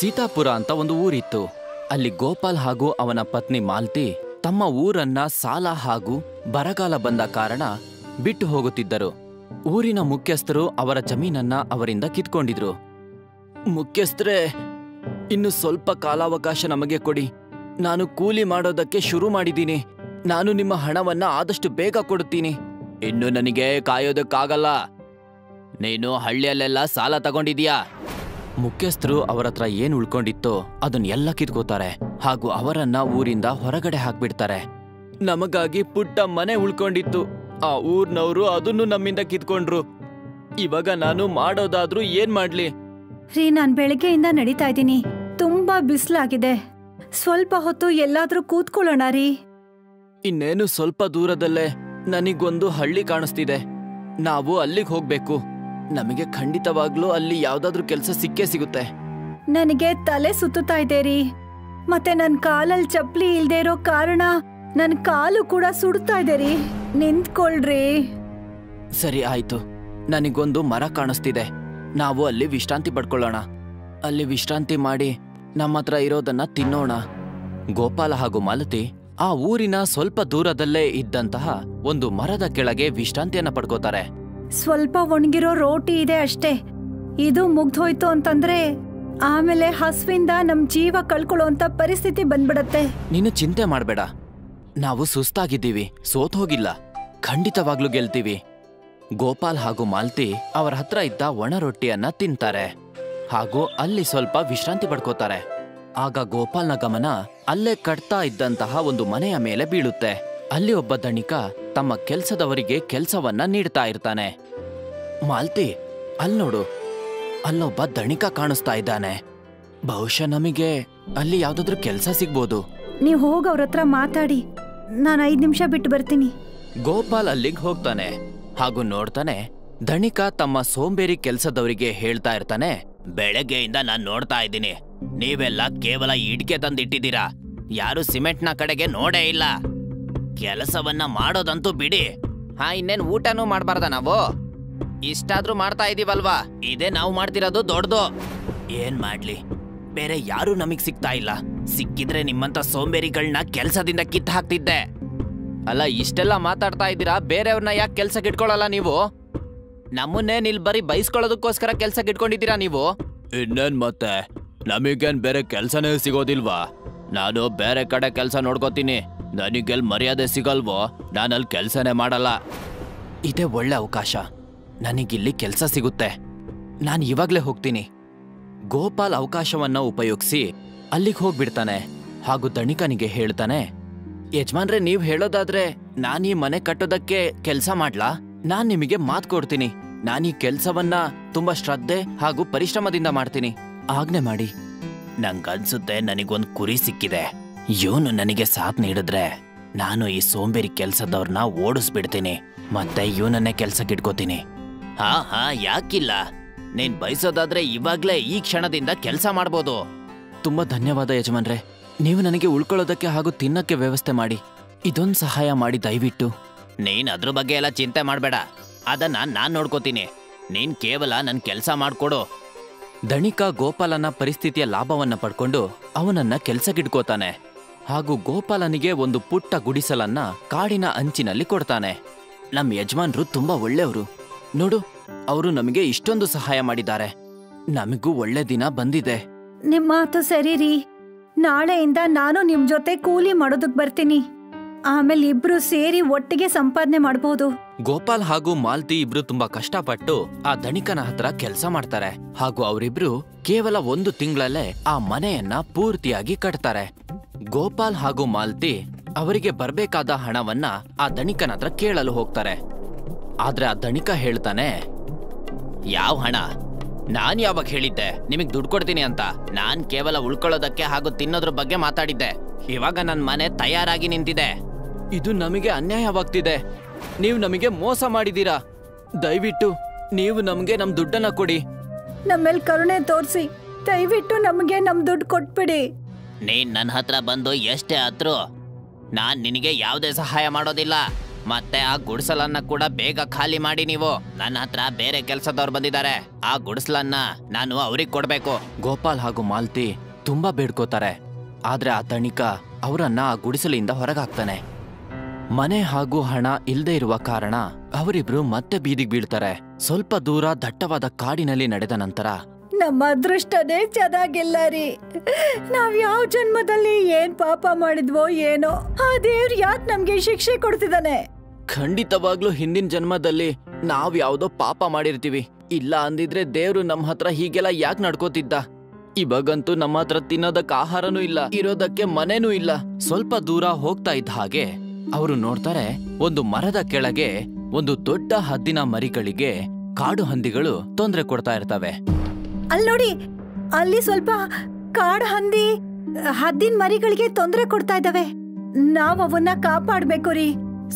ಸೀತಾಪುರ ಅಂತ ಒಂದು ಊರಿತ್ತು. ಅಲ್ಲಿ ಗೋಪಾಲ್ ಹಾಗೂ ಅವನ ಪತ್ನಿ ಮಾಲ್ತಿ ತಮ್ಮ ಊರನ್ನ ಸಾಲ ಹಾಗೂ ಬರಗಾಲ ಬಂದ ಕಾರಣ ಬಿಟ್ಟು ಹೋಗುತ್ತಿದ್ದರು. ಊರಿನ ಮುಖ್ಯಸ್ಥರು ಅವರ ಜಮೀನನ್ನ ಅವರಿಂದ ಕಿತ್ಕೊಂಡಿದ್ರು. ಮುಖ್ಯಸ್ಥರೇ, ಇನ್ನು ಸ್ವಲ್ಪ ಕಾಲಾವಕಾಶ ನಮಗೆ ಕೊಡಿ. ನಾನು ಕೂಲಿ ಮಾಡೋದಕ್ಕೆ ಶುರು ಮಾಡಿದ್ದೀನಿ. ನಾನು ನಿಮ್ಮ ಹಣವನ್ನ ಆದಷ್ಟು ಬೇಗ ಕೊಡುತ್ತೀನಿ. ಇನ್ನು ನನಗೆ ಕಾಯೋದಕ್ಕಾಗಲ್ಲ. ನೀನು ಹಳ್ಳಿಯಲ್ಲೆಲ್ಲ ಸಾಲ ತಗೊಂಡಿದ್ಯಾ? ಮುಖ್ಯಸ್ಥರು ಅವರತ್ರ ಏನ್ ಉಳ್ಕೊಂಡಿತ್ತೋ ಅದನ್ನೆಲ್ಲ ಕಿತ್ಕೋತಾರೆ ಹಾಗೂ ಅವರನ್ನ ಊರಿಂದ ಹೊರಗಡೆ ಹಾಕ್ಬಿಡ್ತಾರೆ. ನಮಗಾಗಿ ಪುಟ್ಟ ಮನೆ ಉಳ್ಕೊಂಡಿತ್ತು. ಆ ಊರ್ನವರು ಅದನ್ನು ನಮ್ಮಿಂದ ಕಿತ್ಕೊಂಡ್ರು. ಇವಾಗ ನಾನು ಮಾಡೋದಾದ್ರೂ ಏನ್ ಮಾಡ್ಲಿ? ರೀ, ನಾನ್ ಬೆಳಗ್ಗೆಯಿಂದ ನಡೀತಾ ಇದ್ದೀನಿ. ತುಂಬಾ ಬಿಸಿಲಾಗಿದೆ. ಸ್ವಲ್ಪ ಹೊತ್ತು ಎಲ್ಲಾದ್ರೂ ಕೂತ್ಕೊಳ್ಳೋಣ ರೀ. ಇನ್ನೇನು ಸ್ವಲ್ಪ ದೂರದಲ್ಲೇ ನನಗೊಂದು ಹಳ್ಳಿ ಕಾಣಿಸ್ತಿದೆ. ನಾವು ಅಲ್ಲಿಗೆ ಹೋಗ್ಬೇಕು. ನಮಗೆ ಖಂಡಿತವಾಗ್ಲೂ ಅಲ್ಲಿ ಯಾವ್ದಾದ್ರೂ ಕೆಲಸ ಸಿಕ್ಕೇ ಸಿಗುತ್ತೆ. ನನಗೆ ತಲೆ ಸುತ್ತುತ್ತಾ ಇದೆ ರೀ. ಮತ್ತೆ ನನ್ ಕಾಲಲ್ಲಿ ಚಪ್ಲಿ ಇಲ್ದೇ ಇರೋ ಕಾರಣ ನನ್ ಕಾಲು ಕೂಡ ಸುಡ್ತಾ ಇದೆ ರೀ. ನಿಂತ್ಕೊಳ್ರಿ. ಸರಿ ಆಯ್ತು. ನನಗೊಂದು ಮರ ಕಾಣಿಸ್ತಿದೆ. ನಾವು ಅಲ್ಲಿ ವಿಶ್ರಾಂತಿ ಪಡ್ಕೊಳ್ಳೋಣ. ಅಲ್ಲಿ ವಿಶ್ರಾಂತಿ ಮಾಡಿ ನಮ್ಮ ಹತ್ರ ಇರೋದನ್ನ ತಿನ್ನೋಣ. ಗೋಪಾಲ ಹಾಗೂ ಮಾಲತಿ ಆ ಊರಿನ ಸ್ವಲ್ಪ ದೂರದಲ್ಲೇ ಇದ್ದಂತಹ ಒಂದು ಮರದ ಕೆಳಗೆ ವಿಶ್ರಾಂತಿಯನ್ನ ಪಡ್ಕೋತಾರೆ. ಸ್ವಲ್ಪ ಒಣಗಿರೋ ರೋಟಿ ಇದೆ ಅಷ್ಟೇ. ಇದು ಮುಗ್ದೋಯ್ತು ಅಂತಂದ್ರೆ ಆಮೇಲೆ ಹಸ್ವಿಂದ ನಮ್ ಜೀವ ಕಳ್ಕೊಳ್ಳೋಂತ ಪರಿಸ್ಥಿತಿ ಬಂದ್ಬಿಡತ್ತೆ. ನೀನು ಚಿಂತೆ ಮಾಡ್ಬೇಡ. ನಾವು ಸುಸ್ತಾಗಿದ್ದೀವಿ, ಸೋತ್ ಹೋಗಿಲ್ಲ. ಖಂಡಿತವಾಗ್ಲೂ ಗೆಲ್ತೀವಿ. ಗೋಪಾಲ್ ಹಾಗೂ ಮಾಲ್ತಿ ಅವರ ಹತ್ರ ಇದ್ದ ಒಣ ರೊಟ್ಟಿಯನ್ನ ತಿಂತಾರೆ ಹಾಗೂ ಅಲ್ಲಿ ಸ್ವಲ್ಪ ವಿಶ್ರಾಂತಿ ಪಡ್ಕೋತಾರೆ. ಆಗ ಗೋಪಾಲ್ನ ಗಮನ ಅಲ್ಲೇ ಕಟ್ತಾ ಇದ್ದಂತಹ ಒಂದು ಮನೆಯ ಮೇಲೆ ಬೀಳುತ್ತೆ. ಅಲ್ಲಿ ಒಬ್ಬ ಧಣಿಕ ತಮ್ಮ ಕೆಲ್ಸದವರಿಗೆ ಕೆಲ್ಸವನ್ನ ನೀಡ್ತಾ ಇರ್ತಾನೆ. ಮಾಲ್ತಿ, ಅಲ್ ನೋಡು, ಅಲ್ಲೊಬ್ಬ ಧಣಿಕ ಕಾಣಿಸ್ತಾ ಇದ್ದಾನೆ. ಬಹುಶಃ ನಮಗೆ ಅಲ್ಲಿ ಯಾವ್ದಾದ್ರೂ ಕೆಲ್ಸ ಸಿಗ್ಬೋದು. ನೀವ್ ಹೋಗ್ ಅವ್ರ ಹತ್ರ ಮಾತಾಡಿ. ನಾನು 5 ನಿಮಿಷ ಬಿಟ್ಟು ಬರ್ತೀನಿ. ಗೋಪಾಲ್ ಅಲ್ಲಿಗೆ ಹೋಗ್ತಾನೆ ಹಾಗೂ ನೋಡ್ತಾನೆ ಧಣಿಕ ತಮ್ಮ ಸೋಂಬೇರಿ ಕೆಲ್ಸದವರಿಗೆ ಹೇಳ್ತಾ ಇರ್ತಾನೆ, ಬೆಳಗ್ಗೆಯಿಂದ ನಾನ್ ನೋಡ್ತಾ ಇದ್ದೀನಿ, ನೀವೆಲ್ಲ ಕೇವಲ ಇಟ್ಕೆ ತಂದಿಟ್ಟಿದ್ದೀರಾ. ಯಾರು ಸಿಮೆಂಟ್ನ ಕಡೆಗೆ ನೋಡೇ ಇಲ್ಲ. ಕೆಲಸವನ್ನ ಮಾಡೋದಂತೂ ಬಿಡಿ. ಇನ್ನೇನ್ ಊಟನೂ ಮಾಡ್ಬಾರ್ದ ನಾವು? ಇಷ್ಟಾದ್ರೂ ಮಾಡ್ತಾ ಇದೀವಲ್ವಾ? ಇದೇ ನಾವು ಮಾಡ್ತಿರೋದು ದೊಡ್ಡದು. ಏನ್ ಮಾಡ್ಲಿ, ಬೇರೆ ಯಾರು ನಮಗ್ ಸಿಗ್ತಾ ಇಲ್ಲ. ಸಿಕ್ಕಿದ್ರೆ ನಿಮ್ಮಂತ ಸೋಂಬೇರಿಗಳನ್ನ ಕೆಲ್ಸದಿಂದ ಕಿತ್ತು ಹಾಕ್ತಿದ್ದೆ. ಅಲ್ಲ, ಇಷ್ಟೆಲ್ಲ ಮಾತಾಡ್ತಾ ಇದ್ದೀರಾ, ಬೇರೆಯವ್ರನ್ನ ಯಾಕೆ ಕೆಲ್ಸಕ್ಕೆ ಇಟ್ಕೊಳ್ಳಲ್ಲ ನೀವು? ನಮ್ಮನ್ನೇ ನಿಲ್ ಬರೀ ಬೈಸ್ಕೊಳ್ಳೋದಕ್ಕೋಸ್ಕರ ಕೆಲ್ಸಕ್ಕೆ ಇಟ್ಕೊಂಡಿದ್ದೀರಾ ನೀವು? ಇನ್ನೇನ್ ಮತ್ತೆ, ನಮಗೇನ್ ಬೇರೆ ಕೆಲ್ಸನೇ ಸಿಗೋದಿಲ್ವಾ? ನಾನು ಬೇರೆ ಕಡೆ ಕೆಲ್ಸ ನೋಡ್ಕೋತೀನಿ. ನನಗೆಲ್ ಮರ್ಯಾದೆ ಸಿಗಲ್ವೋ ನಾನಲ್ಲಿ ಕೆಲ್ಸನೇ ಮಾಡಲ್ಲ. ಇದೇ ಒಳ್ಳೆ ಅವಕಾಶ. ನನಗಿಲ್ಲಿ ಕೆಲ್ಸ ಸಿಗುತ್ತೆ. ನಾನು ಇವಾಗ್ಲೇ ಹೋಗ್ತೀನಿ. ಗೋಪಾಲ್ ಅವಕಾಶವನ್ನ ಉಪಯೋಗಿಸಿ ಅಲ್ಲಿಗೆ ಹೋಗ್ಬಿಡ್ತಾನೆ ಹಾಗೂ ಧಣಿಕನಿಗೆ ಹೇಳ್ತಾನೆ, ಯಜಮಾನ್ರೆ, ನೀವ್ ಹೇಳೋದಾದ್ರೆ ನಾನ್ ಈ ಮನೆ ಕಟ್ಟೋದಕ್ಕೆ ಕೆಲ್ಸ ಮಾಡ್ಲಾ? ನಾನ್ ನಿಮಗೆ ಮಾತು ಕೊಡ್ತೀನಿ. ನಾನೀ ಕೆಲ್ಸವನ್ನ ತುಂಬಾ ಶ್ರದ್ಧೆ ಹಾಗೂ ಪರಿಶ್ರಮದಿಂದ ಮಾಡ್ತೀನಿ. ಆಜ್ಞೆ ಮಾಡಿ. ನಂಗನ್ಸುತ್ತೆ ನನಗೊಂದ್ ಕುರಿ ಸಿಕ್ಕಿದೆ. ಇವನು ನನಗೆ ಸಾಥ್ ನೀಡಿದ್ರೆ ನಾನು ಈ ಸೋಂಬೇರಿ ಕೆಲ್ಸದವ್ರನ್ನ ಓಡಿಸ್ಬಿಡ್ತೀನಿ. ಮತ್ತೆ ಇವನನ್ನೇ ಕೆಲ್ಸಕ್ಕೆ ಇಟ್ಕೋತೀನಿ. ಯಾಕಿಲ್ಲ? ನೀನ್ ಬಯಸೋದಾದ್ರೆ ಇವಾಗ್ಲೇ ಈ ಕ್ಷಣದಿಂದ ಕೆಲ್ಸ ಮಾಡ್ಬೋದು. ತುಂಬಾ ಧನ್ಯವಾದ ಯಜಮಾನ್ರೆ. ನೀವು ನನಗೆ ಉಳ್ಕೊಳ್ಳೋದಕ್ಕೆ ಹಾಗೂ ತಿನ್ನಕ್ಕೆ ವ್ಯವಸ್ಥೆ ಮಾಡಿ. ಇದೊಂದು ಸಹಾಯ ಮಾಡಿ ದಯವಿಟ್ಟು. ನೀನ್ ಅದ್ರ ಬಗ್ಗೆ ಎಲ್ಲ ಚಿಂತೆ ಮಾಡ್ಬೇಡ. ಅದನ್ನ ನಾನ್ ನೋಡ್ಕೋತೀನಿ. ನೀನ್ ಕೇವಲ ನನ್ ಕೆಲ್ಸ ಮಾಡ್ಕೊಡು. ಧಣಿಕ ಗೋಪಾಲನ ಪರಿಸ್ಥಿತಿಯ ಲಾಭವನ್ನ ಪಡ್ಕೊಂಡು ಅವನನ್ನ ಕೆಲ್ಸಕ್ಕಿಟ್ಕೋತಾನೆ ಹಾಗೂ ಗೋಪಾಲನಿಗೆ ಒಂದು ಪುಟ್ಟ ಗುಡಿಸಲನ್ನ ಕಾಡಿನ ಅಂಚಿನಲ್ಲಿ ಕೊಡ್ತಾನೆ. ನಮ್ ಯಜಮಾನ್ರು ತುಂಬಾ ಒಳ್ಳೆಯವರು. ನೋಡು, ಅವರು ನಮಗೆ ಇಷ್ಟೊಂದು ಸಹಾಯ ಮಾಡಿದ್ದಾರೆ. ನಮಗೂ ಒಳ್ಳೆ ದಿನ ಬಂದಿದೆ. ನಿಮ್ ಮಾತು ಸರಿ ರೀ. ನಾಳೆಯಿಂದ ನಾನು ನಿಮ್ ಜೊತೆ ಕೂಲಿ ಮಾಡೋದಕ್ ಬರ್ತೀನಿ. ಆಮೇಲೆ ಇಬ್ರು ಸೇರಿ ಒಟ್ಟಿಗೆ ಸಂಪಾದನೆ ಮಾಡಬಹುದು. ಗೋಪಾಲ್ ಹಾಗೂ ಮಾಲ್ತಿ ಇಬ್ರು ತುಂಬಾ ಕಷ್ಟಪಟ್ಟು ಆ ಧಣಿಕನ ಹತ್ರ ಕೆಲಸ ಮಾಡ್ತಾರೆ ಹಾಗೂ ಅವರಿಬ್ರು ಕೇವಲ 1 ತಿಂಗಳಲ್ಲೇ ಆ ಮನೆಯನ್ನ ಪೂರ್ತಿಯಾಗಿ ಕಟ್ತಾರೆ. ಗೋಪಾಲ್ ಹಾಗೂ ಮಾಲ್ತಿ ಅವರಿಗೆ ಬರ್ಬೇಕಾದ ಹಣವನ್ನ ಆ ಧಣಿಕನ ಹತ್ರ ಕೇಳಲು ಹೋಗ್ತಾರೆ. ಆದ್ರೆ ಆ ಧಣಿಕ ಹೇಳ್ತಾನೆ, ಯಾವ ಹಣ? ನಾನ್ ಯಾವಾಗ ಹೇಳಿದ್ದೆ ನಿಮಗ್ ದುಡ್ಡು ಕೊಡ್ತೀನಿ ಅಂತ? ನಾನ್ ಕೇವಲ ಉಳ್ಕೊಳ್ಳೋದಕ್ಕೆ ಹಾಗೂ ತಿನ್ನೋದ್ರ ಬಗ್ಗೆ ಮಾತಾಡಿದ್ದೆ. ಇವಾಗ ನನ್ ಮನೆ ತಯಾರಾಗಿ ನಿಂತಿದೆ. ಇದು ನಮಗೆ ಅನ್ಯಾಯವಾಗ್ತಿದೆ. ನೀವು ನಮಗೆ ಮೋಸ ಮಾಡಿದೀರಾ. ದಯವಿಟ್ಟು ನೀವು ನಮ್ಗೆ ನಮ್ ದುಡ್ಡನ್ನ ಕೊಡಿ. ನಮ್ಮೇಲ್ ಕರುಣೆ ತೋರಿಸಿ ದಯವಿಟ್ಟು ನಮಗೆ ನಮ್ ದುಡ್ಡು ಕೊಟ್ಬಿಡಿ. ನೀನ್ ನನ್ನ ಹತ್ರ ಬಂದು ಎಷ್ಟೇ ಆದ್ರೂ ನಾನ್ ನಿನಗೆ ಯಾವುದೇ ಸಹಾಯ ಮಾಡೋದಿಲ್ಲ. ಮತ್ತೆ ಆ ಗುಡಿಸಲನ್ನ ಕೂಡ ಬೇಗ ಖಾಲಿ ಮಾಡಿ ನೀವು. ನನ್ನ ಹತ್ರ ಬೇರೆ ಕೆಲಸದವ್ರು ಬಂದಿದ್ದಾರೆ, ಆ ಗುಡಿಸಲನ್ನ ನಾನು ಅವ್ರಿಗೆ ಕೊಡ್ಬೇಕು. ಗೋಪಾಲ್ ಹಾಗೂ ಮಾಲ್ತಿ ತುಂಬಾ ಬೇಡ್ಕೋತಾರೆ. ಆದ್ರೆ ಆ ಧಣಿಕ ಅವರನ್ನ ಆ ಗುಡಿಸಲಿಂದ ಹೊರಗಾಕ್ತಾನೆ. ಮನೆ ಹಾಗೂ ಹಣ ಇಲ್ದೇ ಇರುವ ಕಾರಣ ಅವರಿಬ್ರು ಮತ್ತೆ ಬೀದಿಗೆ ಬೀಳ್ತಾರೆ. ಸ್ವಲ್ಪ ದೂರ ದಟ್ಟವಾದ ಕಾಡಿನಲ್ಲಿ ನಡೆದ ನಂತರ ನಮ್ಮ ಅದೃಷ್ಟನೇ ಚೆನ್ನಾಗಿಲ್ಲ ರೀ. ನಾವ್ ಯಾವ ಜನ್ಮದಲ್ಲಿ ಏನ್ ಪಾಪ ಮಾಡಿದ್ವೋ ಏನೋ, ಆ ದೇವ್ರು ಯಾಕೆ ನಮ್ಗೆ ಶಿಕ್ಷೆ ಕೊಡ್ತಿದ್ದಾನೆ? ಖಂಡಿತವಾಗ್ಲೂ ಹಿಂದಿನ ಜನ್ಮದಲ್ಲಿ ನಾವ್ ಯಾವ್ದೋ ಪಾಪ ಮಾಡಿರ್ತೀವಿ. ಇಲ್ಲ ಅಂದಿದ್ರೆ ದೇವ್ರು ನಮ್ಮ ಹತ್ರ ಹೀಗೆಲ್ಲ ಯಾಕೆ ನಡ್ಕೋತಿದ್ದ? ಇವಾಗಂತೂ ನಮ್ಮ ಹತ್ರ ತಿನ್ನೋದಕ್ಕೆ ಆಹಾರನೂ ಇಲ್ಲ, ಇರೋದಕ್ಕೆ ಮನೆನೂ ಇಲ್ಲ. ಸ್ವಲ್ಪ ದೂರ ಹೋಗ್ತಾ ಇದ್ದ ಹಾಗೆ ಅವರು ನೋಡ್ತಾರೆ, ಒಂದು ಮರದ ಕೆಳಗೆ ಒಂದು ದೊಡ್ಡ ಹದ್ದಿನ ಮರಿಗಳಿಗೆ ಕಾಡು ಹಂದಿಗಳು ತೊಂದರೆ ಕೊಡ್ತಾ ಇರ್ತವೆ. ಅಲ್ಲಿ ನೋಡಿ, ಅಲ್ಲಿ ಸ್ವಲ್ಪ ಕಾಡು ಹದ್ದಿನ ಮರಿಗಳಿಗೆ ತೊಂದರೆ ಕೊಡ್ತಾ ಇದ್ದಾವೆ. ನಾವ್ ಅವನ್ನ ಕಾಪಾಡ್ಬೇಕು ರೀ.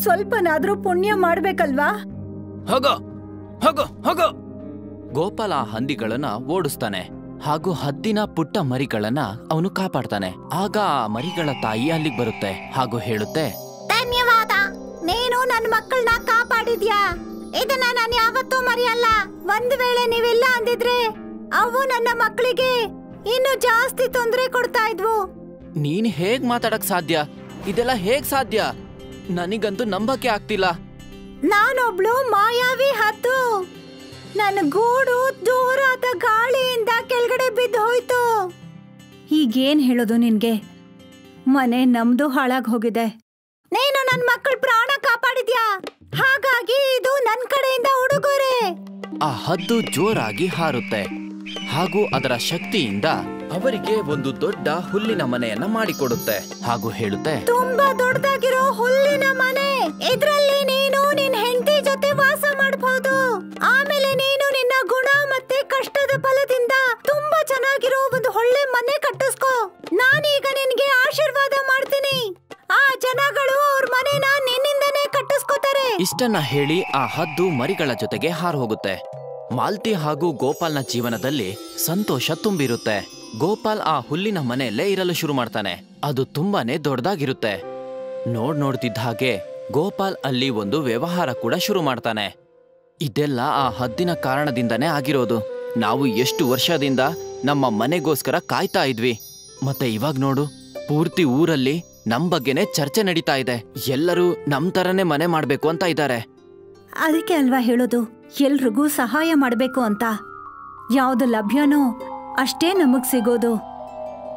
ಸ್ವಲ್ಪನಾದ್ರೂ ಪುಣ್ಯ ಮಾಡ್ಬೇಕಲ್ವಾ? ಹೋಗೋ ಹೋಗೋ ಹೋಗೋ. ಗೋಪಾಲ ಆ ಹಂದಿಗಳನ್ನ ಓಡಿಸ್ತಾನೆ ಹಾಗೂ ಹದ್ದಿನ ಪುಟ್ಟ ಮರಿಗಳನ್ನ ಅವನು ಕಾಪಾಡ್ತಾನೆ. ಆಗ ಆ ಮರಿಗಳ ತಾಯಿ ಅಲ್ಲಿಗೆ ಬರುತ್ತೆ ಹಾಗೂ ಹೇಳುತ್ತೆ, ಧನ್ಯವಾದ, ನೀನು ನನ್ನ ಮಕ್ಕಳನ್ನ ಕಾಪಾಡಿದ್ಯಾ. ಇದನ್ನ ನಾನು ಯಾವತ್ತೂ ಮರೆಯಲ್ಲ. ಒಂದ್ ವೇಳೆ ನೀವೆಲ್ಲ ಅಂದಿದ್ರೆ ಅವು ನನ್ನ ಮಕ್ಕಳಿಗೆ ಇನ್ನು ಜಾಸ್ತಿ ತೊಂದರೆ ಕೊಡ್ತಾ ಇದ್ವು. ನೀನ್ ಹೇಗ್ ಮಾತಾಡಕ್ ಸಾಧ್ಯ? ಇದೆಲ್ಲ ಹೇಗ್ ಸಾಧ್ಯ? ನನಗಂತೂ ನಂಬಕ್ಕೆ ಆಗ್ತಿಲ್ಲ. ನಾನೊಬ್ಳು ಮಾಯಾವಿ ಹದ್ದು. ನನ್ನ ಗೂಡು ಜೋರಾದ ಗಾಳಿಯಿಂದ ಕೆಳಗಡೆ ಬಿದ್ದು ಹೋಯ್ತು. ಈಗೇನ್ ಹೇಳೋದು ನಿನ್ಗೆ? ಮನೆ ನಮ್ದು ಹಾಳಾಗ್ ಹೋಗಿದೆ. ನೀನು ನನ್ ಮಕ್ಕಳ ಪ್ರಾಣ ಕಾಪಾಡಿದ್ಯಾ, ಹಾಗಾಗಿ ಇದು ನನ್ ಕಡೆಯಿಂದ ಉಡುಗೊರೆ. ಆ ಹದ್ದು ಜೋರಾಗಿ ಹಾರುತ್ತೆ ಹಾಗೂ ಅದರ ಶಕ್ತಿಯಿಂದ ಅವರಿಗೆ ಒಂದು ದೊಡ್ಡ ಹುಲ್ಲಿನ ಮನೆಯನ್ನ ಮಾಡಿಕೊಡುತ್ತೆ ಹಾಗೂ ಹೇಳುತ್ತೆ, ತುಂಬಾ ದೊಡ್ಡದಾಗಿರೋ ಹುಲ್ಲಿನ ಮನೆ. ಇದ್ರಲ್ಲಿ ನೀನು ನಿನ್ ಹೆಂಡತಿ ಜೊತೆ ವಾಸ ಮಾಡಬಹುದು. ಆಮೇಲೆ ನೀನು ನಿನ್ನ ಗುಣ ಮತ್ತೆ ಕಷ್ಟದ ಫಲದಿಂದ ತುಂಬಾ ಚೆನ್ನಾಗಿರೋ ಒಂದು ಒಳ್ಳೆ ಮನೆ ಕಟ್ಟಿಸ್ಕೋ. ನಾನೀಗ ನಿನ್ಗೆ ಆಶೀರ್ವಾದ ಮಾಡ್ತೀನಿ. ಆ ಜನಗಳು ಅವ್ರ ಮನೆನ ನಿನ್ನಿಂದನೇ ಕಟ್ಟಿಸ್ಕೋತಾರೆ. ಇಷ್ಟನ್ನ ಹೇಳಿ ಆ ಹದ್ದು ಮರಿಗಳ ಜೊತೆಗೆ ಹಾರು ಹೋಗುತ್ತೆ. ಮಾಲ್ತಿ ಹಾಗೂ ಗೋಪಾಲ್ನ ಜೀವನದಲ್ಲಿ ಸಂತೋಷ ತುಂಬಿರುತ್ತೆ. ಗೋಪಾಲ್ ಆ ಹುಲ್ಲಿನ ಮನೆಯಲ್ಲೇ ಇರಲು ಶುರು ಮಾಡ್ತಾನೆ. ಅದು ತುಂಬಾನೇ ದೊಡ್ಡದಾಗಿರುತ್ತೆ. ನೋಡ್ತಿದ್ದ ಹಾಗೆ ಗೋಪಾಲ್ ಅಲ್ಲಿ ಒಂದು ವ್ಯವಹಾರ ಕೂಡ ಶುರು ಮಾಡ್ತಾನೆ. ಇದೆಲ್ಲ ಆ ಹದ್ದಿನ ಕಾರಣದಿಂದನೇ ಆಗಿರೋದು. ನಾವು ಎಷ್ಟು ವರ್ಷದಿಂದ ನಮ್ಮ ಮನೆಗೋಸ್ಕರ ಕಾಯ್ತಾ ಇದ್ವಿ. ಮತ್ತೆ ಇವಾಗ ನೋಡು, ಪೂರ್ತಿ ಊರಲ್ಲಿ ನಮ್ ಬಗ್ಗೆನೆ ಚರ್ಚೆ ನಡೀತಾ ಇದೆ. ಎಲ್ಲರೂ ನಮ್ ತರನೇ ಮನೆ ಮಾಡ್ಬೇಕು ಅಂತ ಇದ್ದಾರೆ. ಅದಕ್ಕೆ ಅಲ್ವಾ ಹೇಳೋದು, ಎಲ್ರಿಗೂ ಸಹಾಯ ಮಾಡ್ಬೇಕು ಅಂತ. ಯಾವ್ದು ಲಭ್ಯನೋ ಅಷ್ಟೇ ನಮಗ್ ಸಿಗೋದು.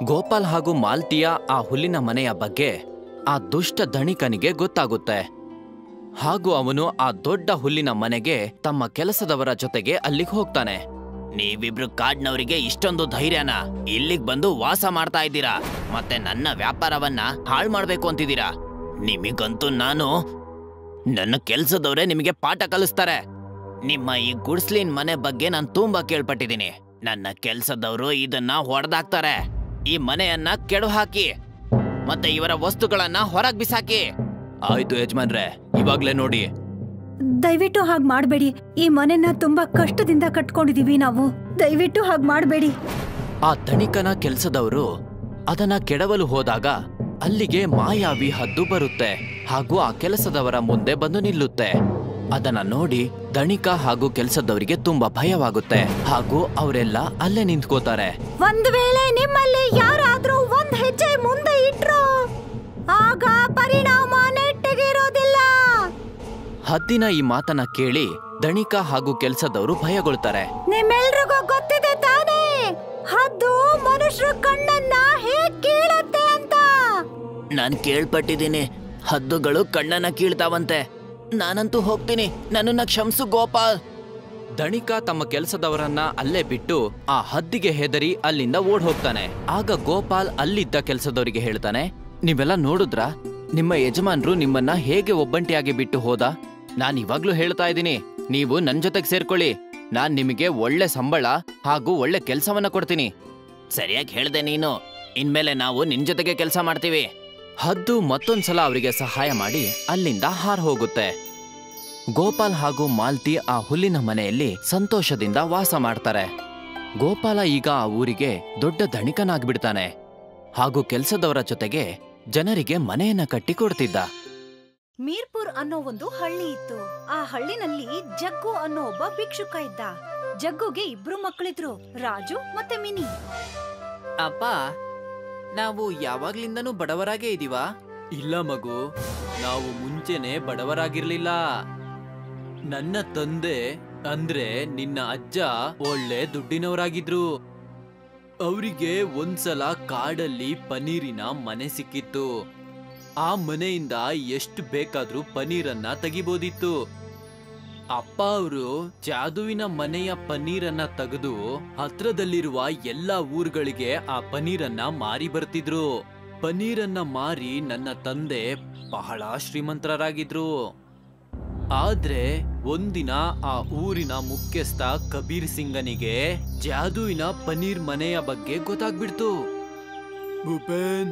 ಗೋಪಾಲ್ ಹಾಗೂ ಮಾಲ್ತಿಯ ಆ ಹುಲ್ಲಿನ ಮನೆಯ ಬಗ್ಗೆ ಆ ದುಷ್ಟ ಧಣಿಕನಿಗೆ ಗೊತ್ತಾಗುತ್ತೆ ಹಾಗೂ ಅವನು ಆ ದೊಡ್ಡ ಹುಲ್ಲಿನ ಮನೆಗೆ ತಮ್ಮ ಕೆಲಸದವರ ಜೊತೆಗೆ ಅಲ್ಲಿಗೆ ಹೋಗ್ತಾನೆ. ನೀವಿಬ್ರು ಕಾಡ್ನವರಿಗೆ ಇಷ್ಟೊಂದು ಧೈರ್ಯನ? ಇಲ್ಲಿಗ್ ಬಂದು ವಾಸ ಮಾಡ್ತಾ ಇದ್ದೀರಾ, ಮತ್ತೆ ನನ್ನ ವ್ಯಾಪಾರವನ್ನ ಹಾಳು ಮಾಡ್ಬೇಕು ಅಂತಿದ್ದೀರಾ? ನಿಮಗಂತೂ ನನ್ನ ಕೆಲ್ಸದವ್ರೆ ನಿಮಗೆ ಪಾಠ ಕಲಿಸ್ತಾರೆ. ನಿಮ್ಮ ಈ ಗುಡ್ಸ್ಲಿನ್ ಮನೆ ಬಗ್ಗೆ ನಾನು ತುಂಬಾ ಕೇಳ್ಪಟ್ಟಿದ್ದೀನಿ. ನನ್ನ ಕೆಲ್ಸದವರು ಇದನ್ನ ಹೊಡೆದಾಕ್ತಾರೆ. ಈ ಮನೆಯನ್ನ ಕೆಡು ಹಾಕಿ ಮತ್ತೆ ಇವರ ವಸ್ತುಗಳನ್ನ ಹೊರಗ್ ಬಿಸಾಕಿ. ಆಯ್ತು ಯಜಮಾನ್ರೆ, ಇವಾಗ್ಲೇ ನೋಡಿ. ದಯವಿಟ್ಟು ಹಾಗ್ ಮಾಡ್ಬೇಡಿ. ಈ ಮನೆನ ತುಂಬಾ ಕಷ್ಟದಿಂದ ಕಟ್ಕೊಂಡಿದೀವಿ ನಾವು. ದಯವಿಟ್ಟು ಹಾಗ್ ಮಾಡ್ಬೇಡಿ. ಆ ಧಣಿಕನ ಕೆಲ್ಸದವರು ಅದನ್ನ ಕೆಡವಲು ಹೋದಾಗ ಅಲ್ಲಿಗೆ ಮಾಯಾವಿ ಹದ್ದು ಬರುತ್ತೆ ಹಾಗೂ ಆ ಕೆಲಸದವರ ಮುಂದೆ ಬಂದು ನಿಲ್ಲುತ್ತೆ. ಅದನ್ನ ನೋಡಿ ಧಣಿಕ ಹಾಗೂ ಕೆಲಸದವರಿಗೆ ತುಂಬಾ ಭಯವಾಗುತ್ತೆ ಹಾಗೂ ಅವರೆಲ್ಲ ಅಲ್ಲೇ ನಿಂತ್ಕೋತಾರೆ. ಒಂದ್ ವೇಳೆ ನಿಮ್ಮಲ್ಲಿ ಯಾರಾದ್ರೂ ಒಂದ್ ಹೆಜ್ಜೆ ಮುಂದೆ ಇಟ್ರು ಆಗ ಪರಿಣಾಮ ನೆಟ್ಟಗಿರೋದಿಲ್ಲ. ಹದ್ದಿನ ಈ ಮಾತನ್ನ ಕೇಳಿ ಧಣಿಕ ಹಾಗೂ ಕೆಲಸದವರು ಭಯಗೊಳ್ತಾರೆ. ನಿಮ್ಮೆಲ್ರಿಗೂ ಗೊತ್ತಿದೆ ತಾನೇ, ಹದ್ದು ಮನುಷ್ಯರ ಕಣ್ಣನ್ನ ಹೇಗ್ ಕೀಳತ್ತೆ ಅಂತ. ನಾನ್ ಕೇಳ್ಪಟ್ಟಿದ್ದೀನಿ, ಹದ್ದುಗಳು ಕಣ್ಣನ್ನ ಕೀಳ್ತಾವಂತೆ. ನಾನಂತೂ ಹೋಗ್ತೀನಿ, ನನ್ನನ್ನ ಕ್ಷಮಿಸು ಗೋಪಾಲ್. ಧಣಿಕ ತಮ್ಮ ಕೆಲಸದವರನ್ನ ಅಲ್ಲೇ ಬಿಟ್ಟು ಆ ಹದ್ದಿಗೆ ಹೆದರಿ ಅಲ್ಲಿಂದ ಓಡ್ ಹೋಗ್ತಾನೆ. ಆಗ ಗೋಪಾಲ್ ಅಲ್ಲಿದ್ದ ಕೆಲಸದವರಿಗೆ ಹೇಳ್ತಾನೆ, ನೀವೆಲ್ಲ ನೋಡಿದ್ರ ನಿಮ್ಮ ಯಜಮಾನ್ರು ನಿಮ್ಮನ್ನ ಹೇಗೆ ಒಬ್ಬಂಟಿಯಾಗಿ ಬಿಟ್ಟು ಹೋದ? ನಾನ್ ಇವಾಗ್ಲೂ ಹೇಳ್ತಾ ಇದ್ದೀನಿ, ನೀವು ನನ್ ಜೊತೆಗೆ ಸೇರ್ಕೊಳ್ಳಿ. ನಾನ್ ನಿಮಗೆ ಒಳ್ಳೆ ಸಂಬಳ ಹಾಗೂ ಒಳ್ಳೆ ಕೆಲ್ಸವನ್ನ ಕೊಡ್ತೀನಿ. ಸರಿಯಾಗಿ ಹೇಳ್ದೆ ನೀನು. ಇನ್ಮೇಲೆ ನಾವು ನಿನ್ ಜೊತೆಗೆ ಕೆಲಸ ಮಾಡ್ತೀವಿ. ಹದ್ದು ಮತ್ತೊಂದ್ಸಲ ಅವರಿಗೆ ಸಹಾಯ ಮಾಡಿ ಅಲ್ಲಿಂದ ಹಾರ್ ಹೋಗುತ್ತೆ. ಗೋಪಾಲ್ ಹಾಗೂ ಮಾಲ್ತಿ ಆ ಹುಲ್ಲಿನ ಮನೆಯಲ್ಲಿ ಸಂತೋಷದಿಂದ ವಾಸ ಮಾಡ್ತಾರೆ. ಗೋಪಾಲ ಈಗ ಆ ಊರಿಗೆ ದೊಡ್ಡ ಧಣಿಕನಾಗ್ಬಿಡ್ತಾನೆ ಹಾಗೂ ಕೆಲಸದವರ ಜೊತೆಗೆ ಜನರಿಗೆ ಮನೆಯನ್ನ ಕಟ್ಟಿ ಕೊಡ್ತಿದ್ದ. ಮೀರ್ಪುರ್ ಅನ್ನೋ ಒಂದು ಹಳ್ಳಿ ಇತ್ತು. ಆ ಹಳ್ಳಿನಲ್ಲಿ ಜಗ್ಗು ಅನ್ನೋ ಒಬ್ಬ ಭಿಕ್ಷುಕ ಇದ್ದ. ಜಗ್ಗುಗೆ ಇಬ್ರು ಮಕ್ಕಳಿದ್ರು, ರಾಜು ಮತ್ತೆ ಮಿನಿ. ಅಪ್ಪ, ನಾವು ಯಾವಾಗ್ಲಿಂದನೂ ಬಡವರಾಗೇ ಇದೀವಾ? ಇಲ್ಲ ಮಗು, ನಾವು ಮುಂಚೆನೆ ಬಡವರಾಗಿರ್ಲಿಲ್ಲ. ನನ್ನ ತಂದೆ ಅಂದ್ರೆ ನಿನ್ನ ಅಜ್ಜ ಒಳ್ಳೆ ದುಡ್ಡಿನವರಾಗಿದ್ರು. ಅವರಿಗೆ ಒಂದ್ಸಲ ಕಾಡಲ್ಲಿ ಪನೀರಿನ ಮನೆ ಸಿಕ್ಕಿತ್ತು. ಆ ಮನೆಯಿಂದ ಎಷ್ಟು ಬೇಕಾದ್ರೂ ಪನೀರನ್ನ ತೆಗಿಬೋದಿತ್ತು. ಅಪ್ಪ ಅವರು ಜಾದುವಿನ ಮನೆಯ ಪನೀರನ್ನ ತೆಗೆದು ಹತ್ರದಲ್ಲಿರುವ ಎಲ್ಲಾ ಊರುಗಳಿಗೆ ಆ ಪನೀರನ್ನ ಮಾರಿ ಬರ್ತಿದ್ರು. ಪನೀರನ್ನ ಮಾರಿ ನನ್ನ ತಂದೆ ಬಹಳ ಶ್ರೀಮಂತರಾಗಿದ್ರು. ಆದ್ರೆ ಒಂದಿನ ಆ ಊರಿನ ಮುಖ್ಯಸ್ಥ ಕಬೀರ್ ಸಿಂಗನಿಗೆ ಜಾದುವಿನ ಪನೀರ್ ಮನೆಯ ಬಗ್ಗೆ ಗೊತ್ತಾಗ್ಬಿಡ್ತು. ಭೂಪೇನ್,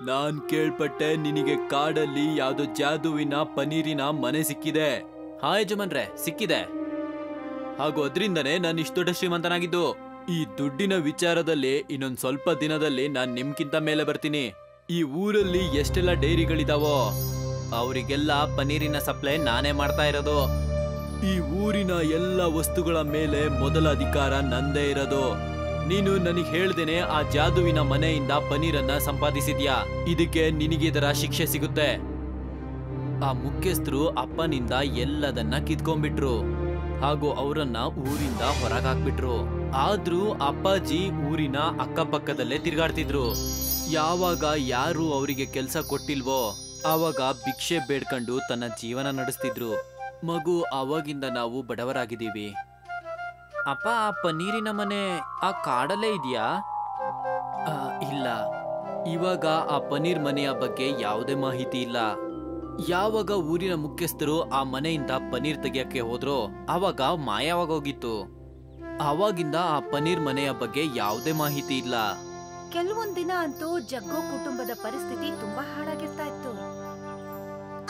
ನಾನ್ ಕೇಳ್ಪಟ್ಟೆ ನಿನಗೆ ಕಾಡಲ್ಲಿ ಯಾವ್ದೋ ಜಾದುವಿನ ಪನೀರಿನ ಮನೆ ಸಿಕ್ಕಿದೆ. ಹಾ ಯಜಮಾನ್ರೆ, ಸಿಕ್ಕಿದೆ. ಹಾಗೂ ಅದ್ರಿಂದನೇ ನಾನು ಇಷ್ಟು ದೊಡ್ಡ ಶ್ರೀಮಂತನಾಗಿದ್ದು. ಈ ದುಡ್ಡಿನ ವಿಚಾರದಲ್ಲಿ ಇನ್ನೊಂದ್ ಸ್ವಲ್ಪ ದಿನದಲ್ಲಿ ನಾನ್ ನಿಮ್ಗಿಂತ ಮೇಲೆ ಬರ್ತೀನಿ. ಈ ಊರಲ್ಲಿ ಎಷ್ಟೆಲ್ಲ ಡೈರಿಗಳಿದಾವೋ ಅವರಿಗೆಲ್ಲ ಪನೀರಿನ ಸಪ್ಲೈ ನಾನೇ ಮಾಡ್ತಾ ಇರೋದು. ಈ ಊರಿನ ಎಲ್ಲ ವಸ್ತುಗಳ ಮೇಲೆ ಮೊದಲ ಅಧಿಕಾರ ನಂದೇ ಇರೋದು. ನೀನು ನನಗೆ ಹೇಳ್ದೇನೆ ಆ ಜಾದುವಿನ ಮನೆಯಿಂದ ಪನೀರನ್ನ ಸಂಪಾದಿಸಿದ್ಯಾ, ಇದಕ್ಕೆ ನಿನಗೆ ಇದರ ಶಿಕ್ಷೆ ಸಿಗುತ್ತೆ. ಆ ಮುಖ್ಯಸ್ಥರು ಅಪ್ಪನಿಂದ ಎಲ್ಲದನ್ನ ಕಿತ್ಕೊಂಡ್ಬಿಟ್ರು ಹಾಗೂ ಅವರನ್ನ ಊರಿಂದ ಹೊರಗಾಕ್ಬಿಟ್ರು. ಆದ್ರೂ ಅಪ್ಪಾಜಿ ಊರಿನ ಅಕ್ಕಪಕ್ಕದಲ್ಲೇ ತಿರ್ಗಾಡ್ತಿದ್ರು. ಯಾವಾಗ ಯಾರು ಅವರಿಗೆ ಕೆಲ್ಸ ಕೊಟ್ಟಿಲ್ವೋ ಆವಾಗ ಭಿಕ್ಷೆ ಬೇಡ್ಕೊಂಡು ತನ್ನ ಜೀವನ ನಡೆಸ್ತಿದ್ರು. ಮಗು, ಆವಾಗಿಂದ ನಾವು ಬಡವರಾಗಿದ್ದೀವಿ. ಅಪ್ಪ, ಆ ಪನೀರಿನ ಮನೆ ಆ ಕಾಡಲ್ಲೇ ಇದೆಯಾ? ಇಲ್ಲ, ಇವಾಗ ಆ ಪನೀರ್ ಮನೆಯ ಬಗ್ಗೆ ಯಾವುದೇ ಮಾಹಿತಿ ಇಲ್ಲ. ಯಾವಾಗ ಊರಿನ ಮುಖ್ಯಸ್ಥರು ಆ ಮನೆಯಿಂದ ಪನೀರ್ ತೆಗಿಯಕ್ಕೆ ಹೋದ್ರೋ ಆವಾಗ ಮಾಯವಾಗೋಗಿತ್ತು. ಆವಾಗಿಂದ ಆ ಪನೀರ್ ಮನೆಯ ಬಗ್ಗೆ ಯಾವುದೇ ಮಾಹಿತಿ ಇಲ್ಲ. ಕೆಲವೊಂದ್ ದಿನ ಅಂತೂ ಜಗ್ಗು ಕುಟುಂಬದ ಪರಿಸ್ಥಿತಿ ತುಂಬಾ ಹಾಳಾಗಿರ್ತಾ ಇತ್ತು.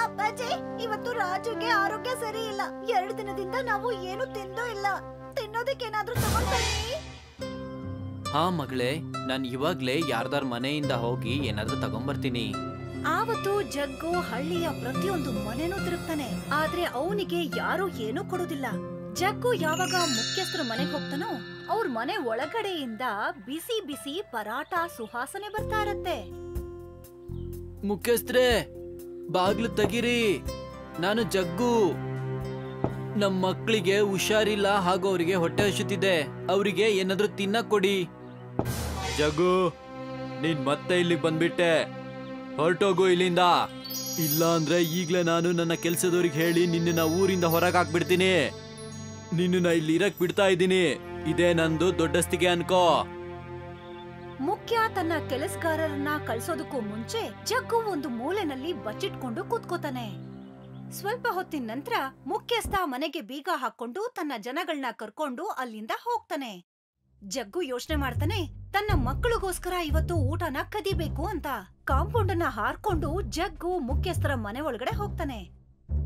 ಅಪ್ಪಾಜಿ, ಇವತ್ತು ರಾಜುಗೆ ಆರೋಗ್ಯ ಸರಿ ಇಲ್ಲ. 2 ದಿನದಿಂದ ನಾವು ಏನು ತಿಂದೂ ಇಲ್ಲ. ತಿನ್ನೋದಕ್ಕೇನಾದ್ರೂ ತಗೊಂಡ್ ಬನ್ನಿ. ಹಾ ಮಗಳೇ, ನಾನು ಇವಾಗ್ಲೇ ಯಾರ್ದಾರ್ ಮನೆಯಿಂದ ಹೋಗಿ ಏನಾದ್ರೂ ತಗೊಂಡ್ಬರ್ತೀನಿ. ಆವತ್ತು ಜಗ್ಗು ಹಳ್ಳಿಯ ಪ್ರತಿಯೊಂದು ಮನೆನೂ ತಿರುಗ್ತಾನೆ, ಆದ್ರೆ ಅವನಿಗೆ ಯಾರು ಏನೂ ಕೊಡುದಿಲ್ಲ. ಜಗ್ಗು ಯಾವಾಗ ಮುಖ್ಯಸ್ಥರ ಮನೆಗೆ ಹೋಗ್ತಾನೋ ಅವ್ರ ಮನೆ ಒಳಗಡೆಯಿಂದ ಬಿಸಿ ಬಿಸಿ ಪರಾಟ ಸುವಾಸನೆ ಬರ್ತಾ ಇರತ್ತೆ. ಮುಖ್ಯಸ್ಥರೇ, ಬಾಗ್ಲು ತೆಗೀರಿ, ನಾನು ಜಗ್ಗು. ನಮ್ ಮಕ್ಕಳಿಗೆ ಹುಷಾರಿಲ್ಲ ಹಾಗೂ ಅವರಿಗೆ ಹೊಟ್ಟೆ ಹಸುತ್ತಿದೆ. ಅವರಿಗೆ ಏನಾದ್ರೂ ತಿನ್ನಕ್ ಕೊಡಿ. ಜಗ್ಗು, ನೀನ್ ಮತ್ತೆ ಇಲ್ಲಿಗೆ ಬಂದ್ಬಿಟ್ಟೆ. ಹೊರಟೋಗು ಇಲ್ಲಿಂದ. ಇಲ್ಲ ಅಂದ್ರೆ ಈಗ್ಲೇ ನಾನು ನನ್ನ ಕೆಲ್ಸದವ್ರಿಗೆ ಹೇಳಿ ನಿನ್ನ ಊರಿಂದ ಹೊರಗೆ ಹಾಕ್ಬಿಡ್ತೀನಿ. ನಿನ್ನ ಇಲ್ಲಿ ಇರಕ್ ಬಿಡ್ತಾ ಇದ್ದೀನಿ. ಇದೇ ನಂದು ದೊಡ್ಡಸ್ತಿಗೆ ಅನ್ಕೋ. ಮುಖ್ಯ ತನ್ನ ಕೆಲಸಗಾರರನ್ನ ಕಳ್ಸೋದಕ್ಕೂ ಮುಂಚೆ ಜಗ್ಗು ಒಂದು ಮೂಲೆನಲ್ಲಿ ಬಚ್ಚಿಟ್ಕೊಂಡು ಕೂತ್ಕೋತಾನೆ. ಸ್ವಲ್ಪ ಹೊತ್ತಿನ ನಂತರ ಮುಖ್ಯಸ್ಥ ಮನೆಗೆ ಬೀಗ ಹಾಕೊಂಡು ತನ್ನ ಜನಗಳನ್ನ ಕರ್ಕೊಂಡು ಅಲ್ಲಿಂದ ಹೋಗ್ತಾನೆ. ಜಗ್ಗು ಯೋಚನೆ ಮಾಡ್ತಾನೆ, ತನ್ನ ಮಕ್ಕಳಿಗೋಸ್ಕರ ಇವತ್ತು ಊಟನ ಕದಿಬೇಕು ಅಂತ. ಕಾಂಪೌಂಡ್ ಅನ್ನ ಹಾರ್ಕೊಂಡು ಜಗ್ಗು ಮುಖ್ಯಸ್ಥರ ಮನೆ ಒಳಗಡೆ ಹೋಗ್ತಾನೆ.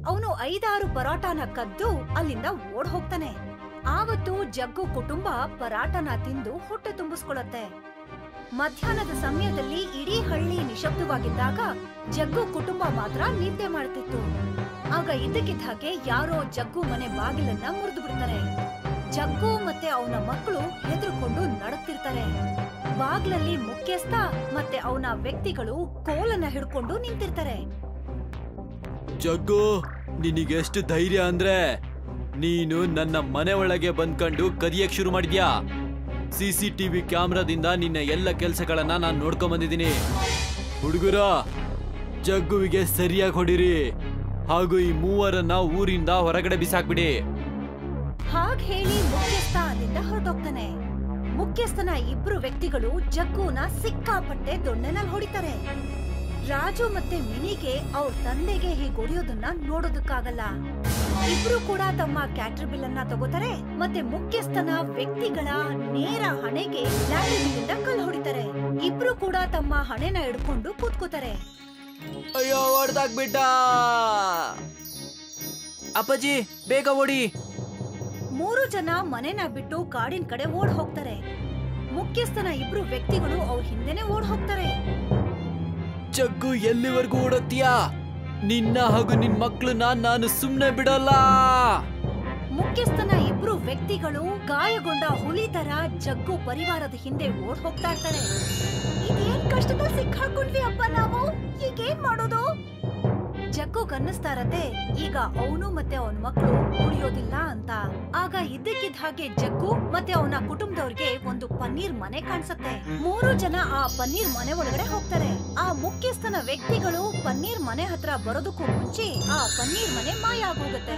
ಅವನು 5-6 ಪರಾಟನ ಕದ್ದು ಅಲ್ಲಿಂದ ಓಡ್ ಹೋಗ್ತಾನೆ. ಆವತ್ತು ಜಗ್ಗು ಕುಟುಂಬ ಪರಾಟನ ತಿಂದು ಹೊಟ್ಟೆ ತುಂಬಿಸ್ಕೊಳತ್ತೆ. ಮಧ್ಯಾಹ್ನದ ಸಮಯದಲ್ಲಿ ಇಡೀ ಹಳ್ಳಿ ನಿಶಬ್ದವಾಗಿದ್ದಾಗ ಜಗ್ಗು ಕುಟುಂಬ ಮಾತ್ರ ನಿದ್ದೆ ಮಾಡ್ತಿತ್ತು. ಆಗ ಇದ್ದಕ್ಕಿದ್ದ ಹಾಗೆ ಯಾರೋ ಜಗ್ಗು ಮನೆ ಬಾಗಿಲನ್ನ ಮುರಿದು ಬಿಡ್ತಾರೆ. ಜಗ್ಗು ಮತ್ತೆ ಅವನ ಮಕ್ಕಳು ಹೆದರ್ಕೊಂಡು ನಡುತ್ತಿರ್ತಾರೆ. ಬಾಗ್ಲಲ್ಲಿ ಮುಖ್ಯಸ್ಥ ಮತ್ತೆ ಅವನ ವ್ಯಕ್ತಿಗಳು ಕೋಲನ್ನ ಹಿಡ್ಕೊಂಡು ನಿಂತಿರ್ತಾರೆ. ಜಗ್ಗು, ನಿನಗೆಷ್ಟು ಧೈರ್ಯ ಅಂದ್ರೆ ನೀನು ನನ್ನ ಮನೆ ಒಳಗೆ ಬಂದ್ಕೊಂಡು ಕದಿಯಕ್ ಶುರು ಮಾಡಿದ್ಯಾ? CCTV ಕ್ಯಾಮ್ರಾದಿಂದ ನಿನ್ನ ಎಲ್ಲ ಕೆಲ್ಸಗಳನ್ನ ನಾನು ನೋಡ್ಕೊಂಡ್ ಬಂದಿದ್ದೀನಿ. ಹುಡುಗರ, ಜಗ್ಗುವಿಗೆ ಸರಿಯಾಗಿ ಹೊಡಿರಿ ಹಾಗೂ ಈ ಮೂವರನ್ನ ಊರಿಂದ ಹೊರಗಡೆ ಬಿಸಾಕ್ಬಿಡಿ. ಹಾಗ್ ಹೇಳಿ ಮುಖ್ಯಸ್ಥ ಅಲ್ಲಿಂದ ಹೊರಟೋಗ್ತಾನೆ. ಮುಖ್ಯಸ್ಥನ 2 ವ್ಯಕ್ತಿಗಳು ಜಗ್ಗುನ ಸಿಕ್ಕಾಪಟ್ಟೆ ದೊಣ್ಣೆನಲ್ಲಿ ಹೊಡಿತಾರೆ. ರಾಜು ಮತ್ತೆ ಮಿನಿಗೆ ಅವ್ರ ತಂದೆಗೆ ಹೀಗೆ ಹೊಡೆಯೋದನ್ನ ನೋಡೋದಕ್ಕಾಗಲ್ಲ. ಇಬ್ರು ಕೂಡ ತಮ್ಮ ಕ್ಯಾಟರ್ ಬಿಲ್ ಅನ್ನ ತಗೋತಾರೆ ಮತ್ತೆ ಮುಖ್ಯಸ್ಥನ ವ್ಯಕ್ತಿಗಳ ನೇರ ಹಣೆಗೆ ಲ್ಯಾಟಿನಿಂದ ಕಲ್ಲು ಹೊಡಿತಾರೆ. ಇಬ್ರು ಕೂಡ ತಮ್ಮ ಹಣೆನ ಹಿಡ್ಕೊಂಡು ಕೂತ್ಕೋತಾರೆ. ಅಯ್ಯೋ, ಹೊಡೆದಾಗ್ಬಿಟ್ಟ. ಅಪ್ಪಾಜಿ, ಬೇಗ ಓಡಿ. 3 ಜನ ಮನೆನ ಬಿಟ್ಟು ಕಾಡಿನ ಕಡೆ ಓಡ್ ಹೋಗ್ತಾರೆ. ಮುಖ್ಯಸ್ಥನ 2 ವ್ಯಕ್ತಿಗಳು ಅವ್ರ ಹಿಂದೆನೆ ಓಡ್ ಹೋಗ್ತಾರೆ. ಜಗ್ಗು, ಎಲ್ಲಿವರೆಗೂ ಓಡೋಗ್ತೀಯಾ? ನಿನ್ನ ಹಾಗೂ ನಿನ್ ಮಕ್ಳನ್ನ ನಾನು ಸುಮ್ನೆ ಬಿಡಲ್ಲ. ಮುಖ್ಯಸ್ಥನ ಇಬ್ರು ವ್ಯಕ್ತಿಗಳು ಗಾಯಗೊಂಡ ಹುಲಿ ತರ ಜಗ್ಗು ಪರಿವಾರದ ಹಿಂದೆ ಓಡ್ ಹೋಗ್ತಾ ಇರ್ತಾರೆ. ಇದೇನ್ ಕಷ್ಟದಲ್ಲಿ ಸಿಕ್ಕಾಕೊಂಡ್ವಿ ಅಪ್ಪ ನಾವು, ಈಗೇನ್ ಮಾಡೋದು? ಜಗ್ಗು ಅನ್ನಿಸ್ತಾ ಇರತ್ತೆ ಈಗ ಅವನು ಮತ್ತೆ ಅವನ ಮಕ್ಕಳು ಉಳಿಯೋದಿಲ್ಲ ಅಂತ. ಆಗ ಇದ್ದಕ್ಕಿದ್ದ ಹಾಗೆ ಜಗ್ಗು ಮತ್ತೆ ಅವನ ಕುಟುಂಬದವ್ರಿಗೆ ಒಂದು ಪನ್ನೀರ್ ಮನೆ ಕಾಣಿಸುತ್ತೆ. 3 ಜನ ಆ ಪನ್ನೀರ್ ಮನೆ ಒಳಗಡೆ ಹೋಗ್ತಾರೆ. ಆ ಮುಖ್ಯಸ್ಥನ ವ್ಯಕ್ತಿಗಳು ಪನ್ನೀರ್ ಮನೆ ಹತ್ರ ಬರೋದಕ್ಕೂ ಮುಂಚೆ ಆ ಪನ್ನೀರ್ ಮನೆ ಮಾಯ ಆಗೋಗುತ್ತೆ.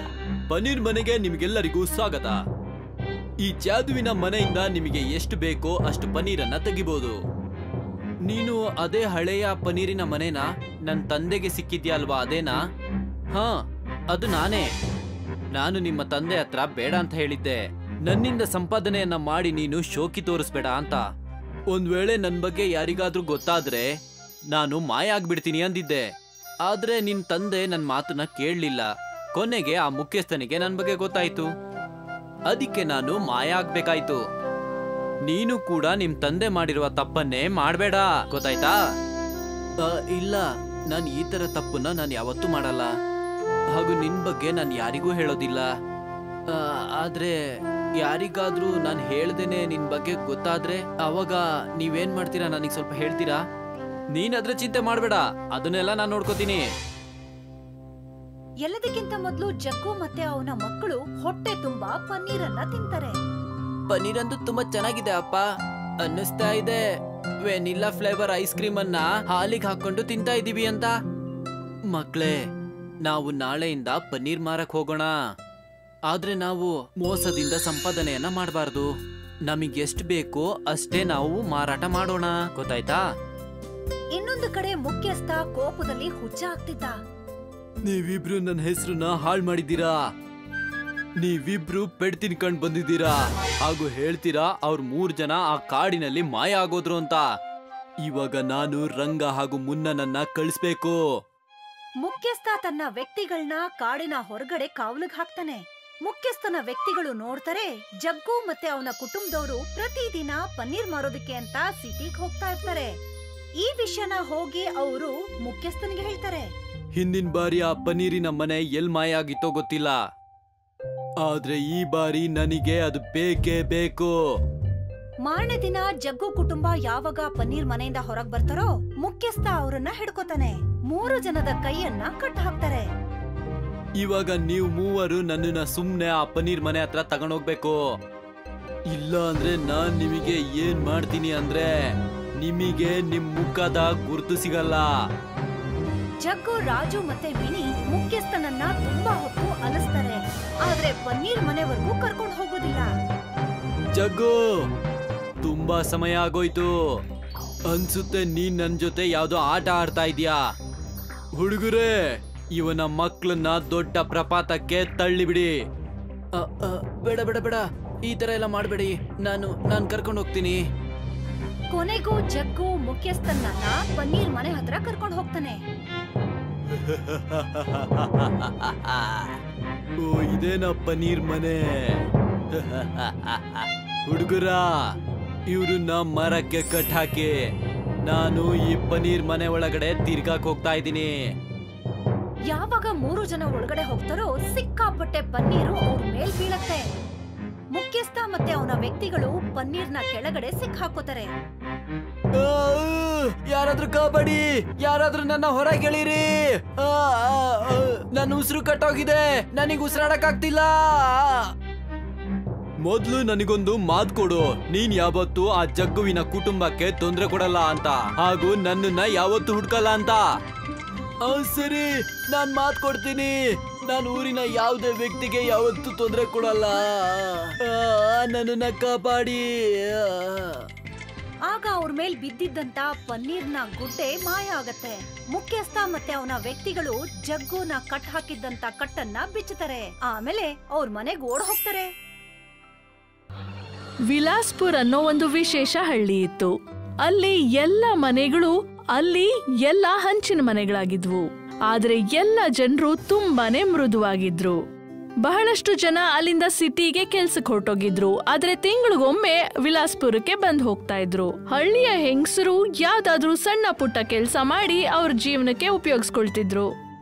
ಪನ್ನೀರ್ ಮನೆಗೆ ನಿಮ್ಗೆಲ್ಲರಿಗೂ ಸ್ವಾಗತ. ಈ ಜಾದುವಿನ ಮನೆಯಿಂದ ನಿಮಗೆ ಎಷ್ಟು ಬೇಕೋ ಅಷ್ಟು ಪನ್ನೀರನ್ನ ತೆಗಿಬಹುದು. ನೀನು ಅದೇ ಹಳೆಯ ಪನ್ನೀರಿನ ಮನೆನಾ? ನನ್ ತಂದೆಗೆ ಸಿಕ್ಕಿದ್ಯಲ್ವಾ ಅದೇನಾ? ಹಾ, ಅದು ನಾನೇ. ನಾನು ನಿಮ್ಮ ತಂದೆ ಹತ್ರ ಬೇಡ ಅಂತ ಹೇಳಿದ್ದೆ. ನನ್ನಿಂದ ಸಂಪಾದನೆಯನ್ನ ಮಾಡಿ ನೀನು ಶೋಕಿ ತೋರಿಸ್ಬೇಡ ಅಂತ. ಒಂದ್ ವೇಳೆ ನನ್ ಬಗ್ಗೆ ಯಾರಿಗಾದ್ರೂ ಗೊತ್ತಾದ್ರೆ ನಾನು ಮಾಯ ಆಗ್ಬಿಡ್ತೀನಿ ಅಂದಿದ್ದೆ. ಆದ್ರೆ ನಿನ್ ತಂದೆ ನನ್ ಮಾತನ್ನ ಕೇಳಲಿಲ್ಲ. ಕೊನೆಗೆ ಆ ಮುಖ್ಯಸ್ಥನಿಗೆ ನನ್ ಬಗ್ಗೆ ಗೊತ್ತಾಯ್ತು. ಅದಕ್ಕೆ ನಾನು ಮಾಯ ಆಗ್ಬೇಕಾಯ್ತು. ನೀನು ಕೂಡ ನಿಮ್ ತಂದೆ ಮಾಡಿರುವ ತಪ್ಪನ್ನೇ ಮಾಡ್ಬೇಡ, ಗೊತ್ತಾಯ್ತಾ? ಇಲ್ಲ, ನಾನು ಈ ತರ ತಪ್ಪನ್ನ ನಾನು ಯಾವತ್ತೂ ಮಾಡಲ್ಲ. ಹಾಗೂ ನಿನ್ ಬಗ್ಗೆ ನಾನು ಯಾರಿಗೂ ಹೇಳೋದಿಲ್ಲ. ಆದ್ರೆ ಯಾರಿಗಾದ್ರೂ ನಾನು ಹೇಳ್ದೇನೆ ನಿನ್ ಬಗ್ಗೆ ಗೊತ್ತಾದ್ರೆ ಅವಾಗ ನೀವೇನ್ ಮಾಡ್ತೀರಾ? ನನಗೆ ಸ್ವಲ್ಪ ಹೇಳ್ತೀರಾ? ನೀನಾದ್ರೆ ಚಿಂತೆ ಮಾಡ್ಬೇಡ, ಅದನ್ನೆಲ್ಲ ನಾನು ನೋಡ್ಕೋತೀನಿ. ಎಲ್ಲದಕ್ಕಿಂತ ಮೊದಲು ಜಗ್ಗು ಮತ್ತೆ ಅವನ ಮಕ್ಕಳು ಹೊಟ್ಟೆ ತುಂಬಾ ಪನ್ನೀರನ್ನ ತಿಂತಾರೆ. ಪನ್ನೀರ್ ಅಂತೂ ತುಂಬಾ ಚೆನ್ನಾಗಿದೆ ಅಪ್ಪ, ಅನ್ನಿಸ್ತಾ ಇದೆ ವೆನಿಲ್ಲಾ ಫ್ಲೇವರ್ ಐಸ್ ಕ್ರೀಮ್ ಅನ್ನ ಹಾಲಿಗೆ ಹಾಕೊಂಡು ತಿಂತಾ ಇದೀವಿ ಅಂತ. ಮಕ್ಳೇ, ನಾವು ನಾಳೆಯಿಂದ ಪನ್ನೀರ್ ಮಾರಕ್ ಹೋಗೋಣ. ಆದ್ರೆ ನಾವು ಮೋಸದಿಂದ ಸಂಪಾದನೆಯನ್ನ ಮಾಡಬಾರ್ದು. ನಮಗೆ ಎಷ್ಟು ಬೇಕೋ ಅಷ್ಟೇ ನಾವು ಮಾರಾಟ ಮಾಡೋಣ, ಗೊತ್ತಾಯ್ತಾ? ಇನ್ನೊಂದು ಕಡೆ ಮುಖ್ಯಸ್ಥ ಕೋಪದಲ್ಲಿ ಹುಚ್ಚ ಆಗ್ತಿದ್ದ. ನೀವಿಬ್ರು ನನ್ನ ಹೆಸರನ್ನ ಹಾಳು ಮಾಡಿದ್ದೀರಾ. ನೀವಿಬ್ರು ಪೆಡ್ ತಿನ್ಕೊಂಡ್ ಬಂದಿದ್ದೀರಾ ಹಾಗೂ ಹೇಳ್ತೀರಾ ಅವ್ರ 3 ಜನ ಆ ಕಾಡಿನಲ್ಲಿ ಮಾಯ ಆಗೋದ್ರು ಅಂತ. ಇವಾಗ ನಾನು ರಂಗ ಹಾಗೂ ಮುನ್ನನನ್ನ ಕಳಿಸ್ಬೇಕು. ಮುಖ್ಯಸ್ಥ ತನ್ನ ವ್ಯಕ್ತಿಗಳನ್ನ ಕಾಡಿನ ಹೊರಗಡೆ ಕಾವಲಿಗೆ ಹಾಕ್ತಾನೆ. ಮುಖ್ಯಸ್ಥನ ವ್ಯಕ್ತಿಗಳು ನೋಡ್ತಾರೆ ಜಗ್ಗು ಮತ್ತೆ ಅವನ ಕುಟುಂಬದವರು ಪ್ರತಿದಿನ ಪನ್ನೀರ್ ಮಾರೋದಕ್ಕೆ ಅಂತ ಸಿಟಿಗೆ ಹೋಗ್ತಾ ಇರ್ತಾರೆ. ಈ ವಿಷಯನ ಹೋಗಿ ಅವರು ಮುಖ್ಯಸ್ಥನಿಗೆ ಹೇಳ್ತಾರೆ. ಹಿಂದಿನ ಬಾರಿ ಆ ಪನ್ನೀರಿನ ಮನೆ ಎಲ್ ಮಾಯ ಆಗಿತ್ತೋ ಗೊತ್ತಿಲ್ಲ, ಆದ್ರೆ ಈ ಬಾರಿ ನನಗೆ ಅದು ಬೇಕೇ ಬೇಕು. ಮಾರನೇ ದಿನ ಜಗ್ಗು ಕುಟುಂಬ ಯಾವಾಗ ಪನ್ನೀರ್ ಮನೆಯಿಂದ ಹೊರಗ್ ಬರ್ತಾರೋ ಮುಖ್ಯಸ್ಥ ಅವರನ್ನ ಹಿಡ್ಕೋತಾನೆ. 3 ಜನದ ಕೈಯನ್ನ ಕಟ್ ಹಾಕ್ತಾರೆ. ಇವಾಗ ನೀವು 3 ನನ್ನನ್ನ ಸುಮ್ನೆ ಆ ಪನ್ನೀರ್ ಮನೆ ಹತ್ರ ತಗೊಂಡೋಗ್ಬೇಕು. ಇಲ್ಲ ಅಂದ್ರೆ ನಾನ್ ನಿಮಗೆ ಏನ್ ಮಾಡ್ತೀನಿ ಅಂದ್ರೆ ನಿಮಗೆ ನಿಮ್ ಮುಖದ ಗುರುತು ಸಿಗಲ್ಲ. ಜಗ್ಗು, ರಾಜು ಮತ್ತೆ ಮಿನಿ ಮುಖ್ಯಸ್ಥನನ್ನ ತುಂಬಾ ಹೊತ್ತು ಅಲಿಸ್ತಾರೆ, ಆದ್ರೆ ಪನ್ನೀರ್ ಮನೆವರೆಗೂ ಕರ್ಕೊಂಡು ಹೋಗೋದಿಲ್ಲ. ಜಗ್ಗು, ತುಂಬಾ ಸಮಯ ಆಗೋಯ್ತು ಅನ್ಸುತ್ತೆ. ನೀನ್ ನನ್ ಜೊತೆ ಯಾವ್ದೋ ಆಟ ಆಡ್ತಾ ಇದೀಯಾ? ಹುಡುಗರೇ, ಇವನ ಮಕ್ಳನ್ನ ದೊಡ್ಡ ಪ್ರಪಾತಕ್ಕೆ ತಳ್ಳಿಬಿಡಿ. ಬೇಡ ಬೇಡ ಬೇಡ, ಈ ತರ ಎಲ್ಲ ಮಾಡ್ಬೇಡಿ. ನಾನು ಕರ್ಕೊಂಡು ಹೋಗ್ತೀನಿ. ಕೊನೆಗೂ ಜಗ್ಗು ಮುಖ್ಯಸ್ಥನನ್ನ ಪನ್ನೀರ್ ಮನೆ ಹತ್ರ ಕರ್ಕೊಂಡು ಹೋಗ್ತಾನೆ. ಓ, ಇದೇನ ಪನ್ನೀರ್ ಮನೆ? ಹುಡುಗರ, ಇವ್ರನ್ನ ಮರಕ್ಕೆ ಕಟ್ ಹಾಕಿ. ನಾನು ಈ ಪನ್ನೀರ್ ಮನೆ ಒಳಗಡೆ ತಿರ್ಗಾಕ್ ಹೋಗ್ತಾ ಇದ್ದೀನಿ. ಯಾವಾಗ 3 ಜನ ಒಳಗಡೆ ಹೋಗ್ತಾರೋ ಸಿಕ್ಕಾಪಟ್ಟೆ ಪನ್ನೀರು ಅವ್ರ ಮೇಲ್ ಬೀಳತ್ತೆ. ಮುಖ್ಯಸ್ಥ ಮತ್ತೆ ಅವನ ವ್ಯಕ್ತಿಗಳು ಪನ್ನೀರ್ನ ಕೆಳಗಡೆ ಸಿಕ್ಕಾಕೋತಾರೆ. ಯಾರಾದ್ರೂ ಕಾಪಾಡಿ, ಯಾರಾದ್ರೂ ನನ್ನ ಹೊರಗೆಳೀರಿ. ನನ್ನ ಉಸಿರು ಕಟ್ಟೋಗಿದೆ, ನನಗೆ ಉಸಿರಾಡಕ್ ಆಗ್ತಿಲ್ಲ. ಮೊದ್ಲು ನನಗೊಂದು ಮಾತು ಕೊಡು, ನೀನ್ ಯಾವತ್ತು ಆ ಜಗ್ಗುವಿನ ಕುಟುಂಬಕ್ಕೆ ತೊಂದರೆ ಕೊಡಲ್ಲ ಅಂತ, ಹಾಗೂ ನನ್ನನ್ನ ಯಾವತ್ತು ಹುಡ್ಕಲ್ಲ ಅಂತ. ಸರಿ, ನಾನ್ ಮಾತು ಕೊಡ್ತೀನಿ. ನಾನು ಊರಿನ ಯಾವುದೇ ವ್ಯಕ್ತಿಗೆ ಯಾವತ್ತೂ ತೊಂದರೆ ಕೊಡಲ್ಲ. ನನ್ನನ್ನ ಕಾಪಾಡಿ. ಆಗ ಅವ್ರ ಮೇಲ್ ಬಿದ್ದಿದ್ದಂತ ಪನ್ನೀರ್ನ ಗುಡ್ಡೆ ಮಾಯ ಆಗತ್ತೆ. ಮುಖ್ಯಸ್ಥ ಮತ್ತೆ ಅವನ ವ್ಯಕ್ತಿಗಳು ಜಗ್ಗುನ ಕಟ್ ಹಾಕಿದ್ದಂತ ಕಟ್ಟನ್ನ ಬಿಚ್ಚುತ್ತಾರೆ. ಆಮೇಲೆ ಅವ್ರ ಮನೆಗೆ ಓಡ್ ಹೋಗ್ತಾರೆ. ವಿಲಾಸ್ಪುರ್ ಅನ್ನೋ ಒಂದು ವಿಶೇಷ ಹಳ್ಳಿ ಇತ್ತು. ಅಲ್ಲಿ ಎಲ್ಲ ಮನೆಗಳು ಎಲ್ಲ ಹಂಚಿನ ಮನೆಗಳಾಗಿದ್ವು. ಆದ್ರೆ ಎಲ್ಲ ಜನರು ತುಂಬಾನೇ ಮೃದುವಾಗಿದ್ರು. ಬಹಳಷ್ಟು ಜನ ಅಲ್ಲಿಂದ ಸಿಟಿಗೆ ಕೆಲ್ಸಕ್ಕೆ ಹೊರಟೋಗಿದ್ರು. ಆದ್ರೆ ತಿಂಗಳಿಗೊಮ್ಮೆ ವಿಲಾಸ್ಪುರಕ್ಕೆ ಬಂದ್ ಹೋಗ್ತಾ ಇದ್ರು. ಹಳ್ಳಿಯ ಹೆಂಗಸರು ಯಾವ್ದಾದ್ರೂ ಸಣ್ಣ ಪುಟ್ಟ ಕೆಲ್ಸ ಮಾಡಿ ಅವ್ರ ಜೀವನಕ್ಕೆ ಉಪಯೋಗಿಸ್ಕೊಳ್ತಿದ್ರು.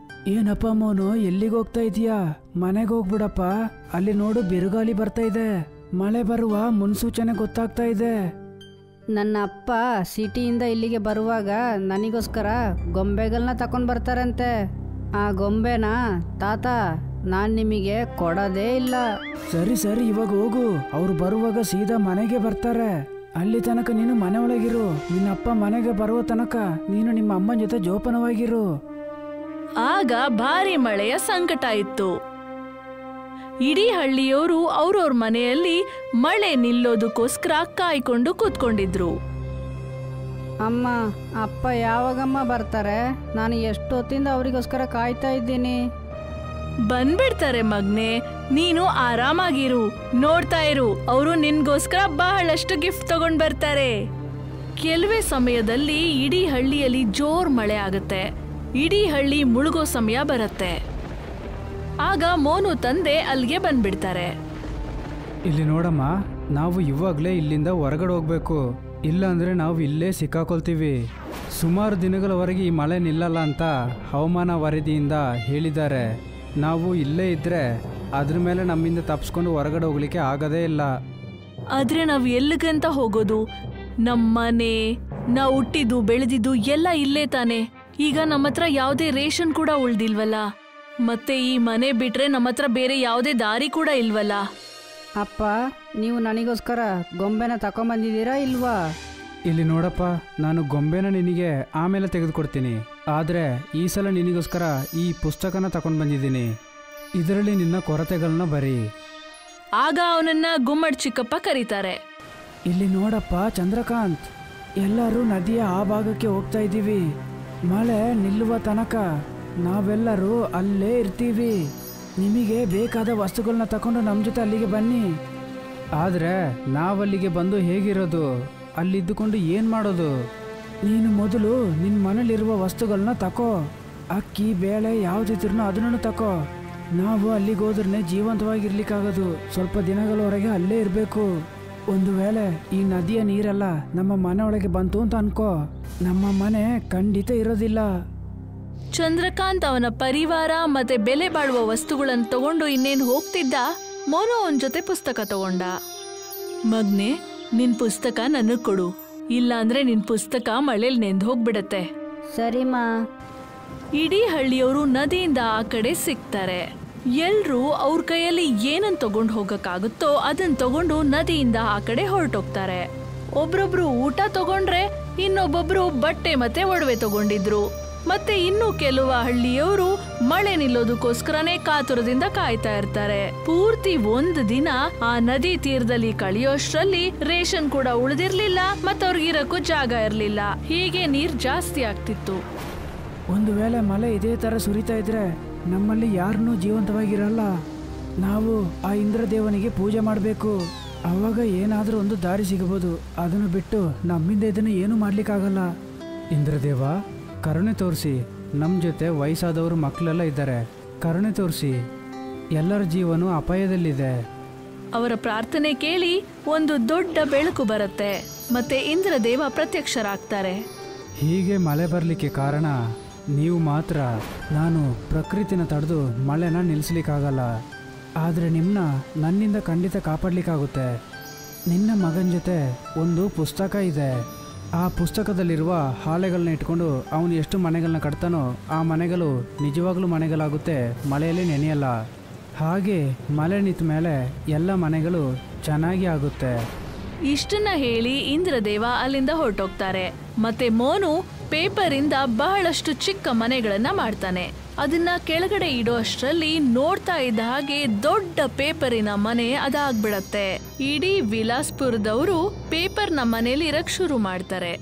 ಏನಪ್ಪ ಮೋನು, ಎಲ್ಲಿಗೆ ಹೋಗ್ತಾ ಇದೀಯಾ? ಮನೆಗೆ ಹೋಗ್ಬಿಡಪ್ಪ. ಅಲ್ಲಿ ನೋಡು, ಬಿರುಗಾಳಿ ಬರ್ತಾ ಇದೆ. ಮಳೆ ಬರುವ ಮುನ್ಸೂಚನೆ ಗೊತ್ತಾಗ್ತಾ ಇದೆ. ನನ್ನ ಅಪ್ಪ ಸಿಟಿಯಿಂದ ಇಲ್ಲಿಗೆ ಬರುವಾಗ ನನಗೋಸ್ಕರ ಗೊಂಬೆಗಳನ್ನ ತಗೊಂಡು ಬರ್ತಾರಂತೆ. ಆ ಗೊಂಬೆನ ತಾತ ನಾನು ನಿಮಗೆ ಕೊಡೋದೇ ಇಲ್ಲ. ಸರಿ ಸರಿ, ಇವಾಗ ಹೋಗು. ಅವ್ರು ಬರುವಾಗ ಸೀದಾ ಮನೆಗೆ ಬರ್ತಾರೆ. ಅಲ್ಲಿ ತನಕ ನೀನು ಮನೆ ಒಳಗಿರು. ನಿನ್ನ ಅಪ್ಪ ಮನೆಗೆ ಬರುವ ತನಕ ನೀನು ನಿಮ್ಮ ಅಮ್ಮನ ಜೊತೆ ಜೋಪಾನವಾಗಿರು. ಆಗ ಭಾರಿ ಮಳೆಯ ಸಂಕಟ ಇತ್ತು. ಇಡೀ ಹಳ್ಳಿಯವರು ಅವ್ರವ್ರ ಮನೆಯಲ್ಲಿ ಮಳೆ ನಿಲ್ಲೋದಕ್ಕೋಸ್ಕರ ಕಾಯ್ಕೊಂಡು ಕೂತ್ಕೊಂಡಿದ್ರು. ಅಮ್ಮ, ಅಪ್ಪ ಯಾವಾಗಮ್ಮ ಬರ್ತಾರೆ? ನಾನು ಎಷ್ಟೊತ್ತಿಂದ ಅವರಿಗೋಸ್ಕರ ಕಾಯ್ತಾ ಇದ್ದೀನಿ. ಬಂದ್ಬಿಡ್ತಾರೆ ಮಗ್ನೆ, ನೀನು ಆರಾಮಾಗಿರು. ನೋಡ್ತಾ ಇರು, ಅವರು ನಿನ್ಗೋಸ್ಕರ ಬಹಳಷ್ಟು ಗಿಫ್ಟ್ ತಗೊಂಡ್ ಬರ್ತಾರೆ. ಕೆಲವೇ ಸಮಯದಲ್ಲಿ ಇಡೀ ಹಳ್ಳಿಯಲ್ಲಿ ಜೋರ್ ಮಳೆ ಆಗುತ್ತೆ. ಇಡೀ ಹಳ್ಳಿ ಮುಳುಗೋ ಸಮಯ ಬರುತ್ತೆ. ಆಗ ಮೋನು ತಂದೆ ಅಲ್ಲಿಗೆ ಬಂದ್ಬಿಡ್ತಾರೆ. ಇಲ್ಲಿ ನೋಡಮ್ಮ, ನಾವು ಇವಾಗಲೇ ಇಲ್ಲಿಂದ ಹೊರಗಡೆ ಹೋಗ್ಬೇಕು. ಇಲ್ಲ ಅಂದ್ರೆ ನಾವು ಇಲ್ಲೇ ಸಿಕ್ಕಾಕೊಳ್ತೀವಿ. ಸುಮಾರು ದಿನಗಳವರೆಗೆ ಈ ಮಳೆ ನಿಲ್ಲಲ್ಲ ಅಂತ ಹವಾಮಾನ ವರದಿಯಿಂದ ಹೇಳಿದ್ದಾರೆ. ನಾವು ಇಲ್ಲೇ ಇದ್ರೆ ಅದ್ರ ಮೇಲೆ ನಮ್ಮಿಂದ ತಪ್ಪಿಸ್ಕೊಂಡು ಹೊರಗಡೆ ಹೋಗ್ಲಿಕ್ಕೆ ಆಗೋದೇ ಇಲ್ಲ. ಆದ್ರೆ ನಾವು ಎಲ್ಲಿಗಂತ ಹೋಗೋದು? ನಮ್ಮನೆ, ನಾವು ಹುಟ್ಟಿದ್ದು ಬೆಳೆದಿದ್ದು ಎಲ್ಲ ಇಲ್ಲೇ ತಾನೆ. ಈಗ ನಮ್ಮ ಹತ್ರ ಯಾವುದೇ ರೇಷನ್ ಕೂಡ ಉಳ್ದಿಲ್ವಲ್ಲ. ಮತ್ತೆ ಈ ಮನೆ ಬಿಟ್ರೆ ನಮ್ಮ ಹತ್ರ ಬೇರೆ ಯಾವುದೇ ದಾರಿ ಕೂಡ ಇಲ್ವಲ್ಲ. ಅಪ್ಪ, ನೀವು ನನಗೋಸ್ಕರ ಗೊಂಬೆನ ತಗೊಂಬಂದಿದ್ದೀರಾ ಇಲ್ವಾ? ಇಲ್ಲಿ ನೋಡಪ್ಪ, ನಾನು ಗೊಂಬೆನ ನಿನಗೆ ಆಮೇಲೆ ತೆಗೆದುಕೊಡ್ತೀನಿ. ಆದರೆ ಈ ಸಲ ನಿನಗೋಸ್ಕರ ಈ ಪುಸ್ತಕನ ತಗೊಂಡು ಬಂದಿದ್ದೀನಿ. ಇದರಲ್ಲಿ ನಿನ್ನ ಕೊರತೆಗಳನ್ನ ಬರೀ. ಆಗ ಅವನನ್ನ ಗುಮ್ಮಡ್ ಚಿಕ್ಕಪ್ಪ ಕರೀತಾರೆ. ಇಲ್ಲಿ ನೋಡಪ್ಪ ಚಂದ್ರಕಾಂತ್, ಎಲ್ಲರೂ ನದಿಯ ಆ ಭಾಗಕ್ಕೆ ಹೋಗ್ತಾ ಇದ್ದೀವಿ. ಮಳೆ ನಿಲ್ಲುವ ತನಕ ನಾವೆಲ್ಲರೂ ಅಲ್ಲೇ ಇರ್ತೀವಿ. ನಿಮಗೆ ಬೇಕಾದ ವಸ್ತುಗಳನ್ನ ತಗೊಂಡು ನಮ್ಮ ಜೊತೆ ಅಲ್ಲಿಗೆ ಬನ್ನಿ. ಆದರೆ ನಾವಲ್ಲಿಗೆ ಬಂದು ಹೇಗಿರೋದು? ಅಲ್ಲಿದ್ದುಕೊಂಡು ಏನು ಮಾಡೋದು? ನೀನು ಮೊದಲು ನಿನ್ನ ಮನೇಲಿರುವ ವಸ್ತುಗಳನ್ನ ತಕೋ. ಅಕ್ಕಿ, ಬೇಳೆ ಯಾವುದಿದ್ರೂ ಅದನ್ನು ತಕೋ. ನಾವು ಅಲ್ಲಿಗೆ ಹೋದ್ರೆ ಜೀವಂತವಾಗಿರ್ಲಿಕ್ಕಾಗೋದು. ಸ್ವಲ್ಪ ದಿನಗಳವರೆಗೆ ಅಲ್ಲೇ ಇರಬೇಕು. ಒಂದು ವೇಳೆ ಈ ನದಿಯ ನೀರೆಲ್ಲ ನಮ್ಮ ಮನೆ ಒಳಗೆ ಬಂತು ಅಂತ ಅನ್ಕೋ, ನಮ್ಮ ಮನೆ ಖಂಡಿತ ಇರೋದಿಲ್ಲ. ಚಂದ್ರಕಾಂತ್ ಅವನ ಪರಿವಾರ ಮತ್ತೆ ಬೆಲೆ ಬಾಳುವ ವಸ್ತುಗಳನ್ನು ತಗೊಂಡು ಇನ್ನೇನು ಹೋಗ್ತಿದ್ದ. ಮೋನು ಅವನ ಜೊತೆ ಪುಸ್ತಕ ತಗೊಂಡ. ಮಗ್ನೆ, ನಿನ್ ಪುಸ್ತಕ ನನಗ್ ಕೊಡು. ಇಲ್ಲ ಅಂದ್ರೆ ನಿನ್ ಪುಸ್ತಕ ಮಳೇಲಿ ನೆಂದು ಹೋಗ್ಬಿಡತ್ತೆ. ಸರಿಮಾ. ಇಡೀ ಹಳ್ಳಿಯವರು ನದಿಯಿಂದ ಆ ಕಡೆ ಸಿಗ್ತಾರೆ. ಎಲ್ರೂ ಅವ್ರ ಕೈಯಲ್ಲಿ ಏನನ್ ತಗೊಂಡು ಹೋಗಕ್ಕಾಗುತ್ತೋ ಅದನ್ನ ತಗೊಂಡು ನದಿಯಿಂದ ಆ ಕಡೆ ಹೊರಟೋಗ್ತಾರೆ. ಒಬ್ರೊಬ್ರು ಊಟ ತಗೊಂಡ್ರೆ ಇನ್ನೊಬ್ಬೊಬ್ರು ಬಟ್ಟೆ ಮತ್ತೆ ಒಡವೆ ತಗೊಂಡಿದ್ರು. ಮತ್ತೆ ಇನ್ನು ಕೆಲವು ಹಳ್ಳಿಯವರು ಮಳೆ ನಿಲ್ಲೋದಕ್ಕೋಸ್ಕರನೇ ಕಾತುರದಿಂದ ಕಾಯ್ತಾ ಇರ್ತಾರೆ. ಪೂರ್ತಿ ಒಂದು ದಿನ ಆ ನದಿ ತೀರದಲ್ಲಿ ಕಳೆಯೋಷ್ಟ್ರಲ್ಲಿ ರೇಷನ್ ಕೂಡ ಉಳಿದಿರ್ಲಿಲ್ಲ, ಮತ್ತವ್ರಿಗಿರಕ್ಕೂ ಜಾಗ ಇರ್ಲಿಲ್ಲ. ಹೀಗೆ ನೀರ್ ಜಾಸ್ತಿ ಆಗ್ತಿತ್ತು. ಒಂದು ವೇಳೆ ಮಳೆ ಇದೇ ತರ ಸುರಿತಾ ಇದ್ರೆ ನಮ್ಮಲ್ಲಿ ಯಾರನ್ನೂ ಜೀವಂತವಾಗಿರಲ್ಲ. ನಾವು ಆ ಇಂದ್ರದೇವನಿಗೆ ಪೂಜೆ ಮಾಡಬೇಕು. ಅವಾಗ ಏನಾದ್ರೂ ಒಂದು ದಾರಿ ಸಿಗಬಹುದು. ಅದನ್ನು ಬಿಟ್ಟು ನಮ್ಮಿಂದ ಇದನ್ನು ಏನು ಮಾಡ್ಲಿಕ್ಕಾಗಲ್ಲ. ಇಂದ್ರದೇವ, ಕರುಣೆ ತೋರಿಸಿ. ನಮ್ಮ ಜೊತೆ ವಯಸ್ಸಾದವರು ಮಕ್ಕಳೆಲ್ಲ ಇದ್ದಾರೆ. ಕರುಣೆ ತೋರಿಸಿ. ಎಲ್ಲರ ಜೀವನ ಅಪಾಯದಲ್ಲಿದೆ. ಅವರ ಪ್ರಾರ್ಥನೆ ಕೇಳಿ ಒಂದು ದೊಡ್ಡ ಬೆಳಕು ಬರುತ್ತೆ. ಮತ್ತೆ ಇಂದ್ರದೇವ ಪ್ರತ್ಯಕ್ಷರಾಗ್ತಾರೆ. ಹೀಗೆ ಮಳೆ ಬರಲಿಕ್ಕೆ ಕಾರಣ ನೀವು ಮಾತ್ರ. ನಾನು ಪ್ರಕೃತಿನ ತಡೆದು ಮಳೆನ ನಿಲ್ಲಿಸ್ಲಿಕ್ಕಾಗಲ್ಲ. ಆದರೆ ನಿಮ್ಮನ್ನ ನನ್ನಿಂದ ಖಂಡಿತ ಕಾಪಾಡಲಿಕ್ಕಾಗುತ್ತೆ. ನಿನ್ನ ಮಗನ ಜೊತೆ ಒಂದು ಪುಸ್ತಕ ಇದೆ. ಆ ಪುಸ್ತಕದಲ್ಲಿರುವ ಹಾಳೆಗಳನ್ನ ಇಟ್ಕೊಂಡು ಅವನು ಎಷ್ಟು ಮನೆಗಳನ್ನ ಕಟ್ತಾನೋ ಆ ಮನೆಗಳು ನಿಜವಾಗ್ಲೂ ಮನೆಗಳಾಗುತ್ತೆ, ಮಳೆಯಲ್ಲಿ ನೆನೆಯಲ್ಲ. ಹಾಗೆ ಮಳೆ ನಿಂತ ಮೇಲೆ ಎಲ್ಲ ಮನೆಗಳು ಚೆನ್ನಾಗಿ ಆಗುತ್ತೆ. ಇಷ್ಟನ್ನ ಹೇಳಿ ಇಂದ್ರದೇವ ಅಲ್ಲಿಂದ ಹೊರಟೋಗ್ತಾರೆ. ಮತ್ತೆ ಮೋನು ಪೇಪರ್ ಇಂದ ಬಹಳಷ್ಟು ಚಿಕ್ಕ ಮನೆಗಳನ್ನ ಮಾಡ್ತಾನೆ. ಅದನ್ನ ಕೆಳಗಡೆ ಇಡೋ ಅಷ್ಟರಲ್ಲಿ ನೋಡ್ತಾ ಇದ್ದ ಹಾಗೆ ದೊಡ್ಡ ಪೇಪರಿನ ಮನೆ ಅದಾಗ್ಬಿಡತ್ತೆ. ಇಡೀ ವಿಲಾಸ್ಪುರದವರು ಪೇಪರ್ನ ಮನೇಲಿ ಇರಕ್ ಶುರು ಮಾಡ್ತಾರೆ.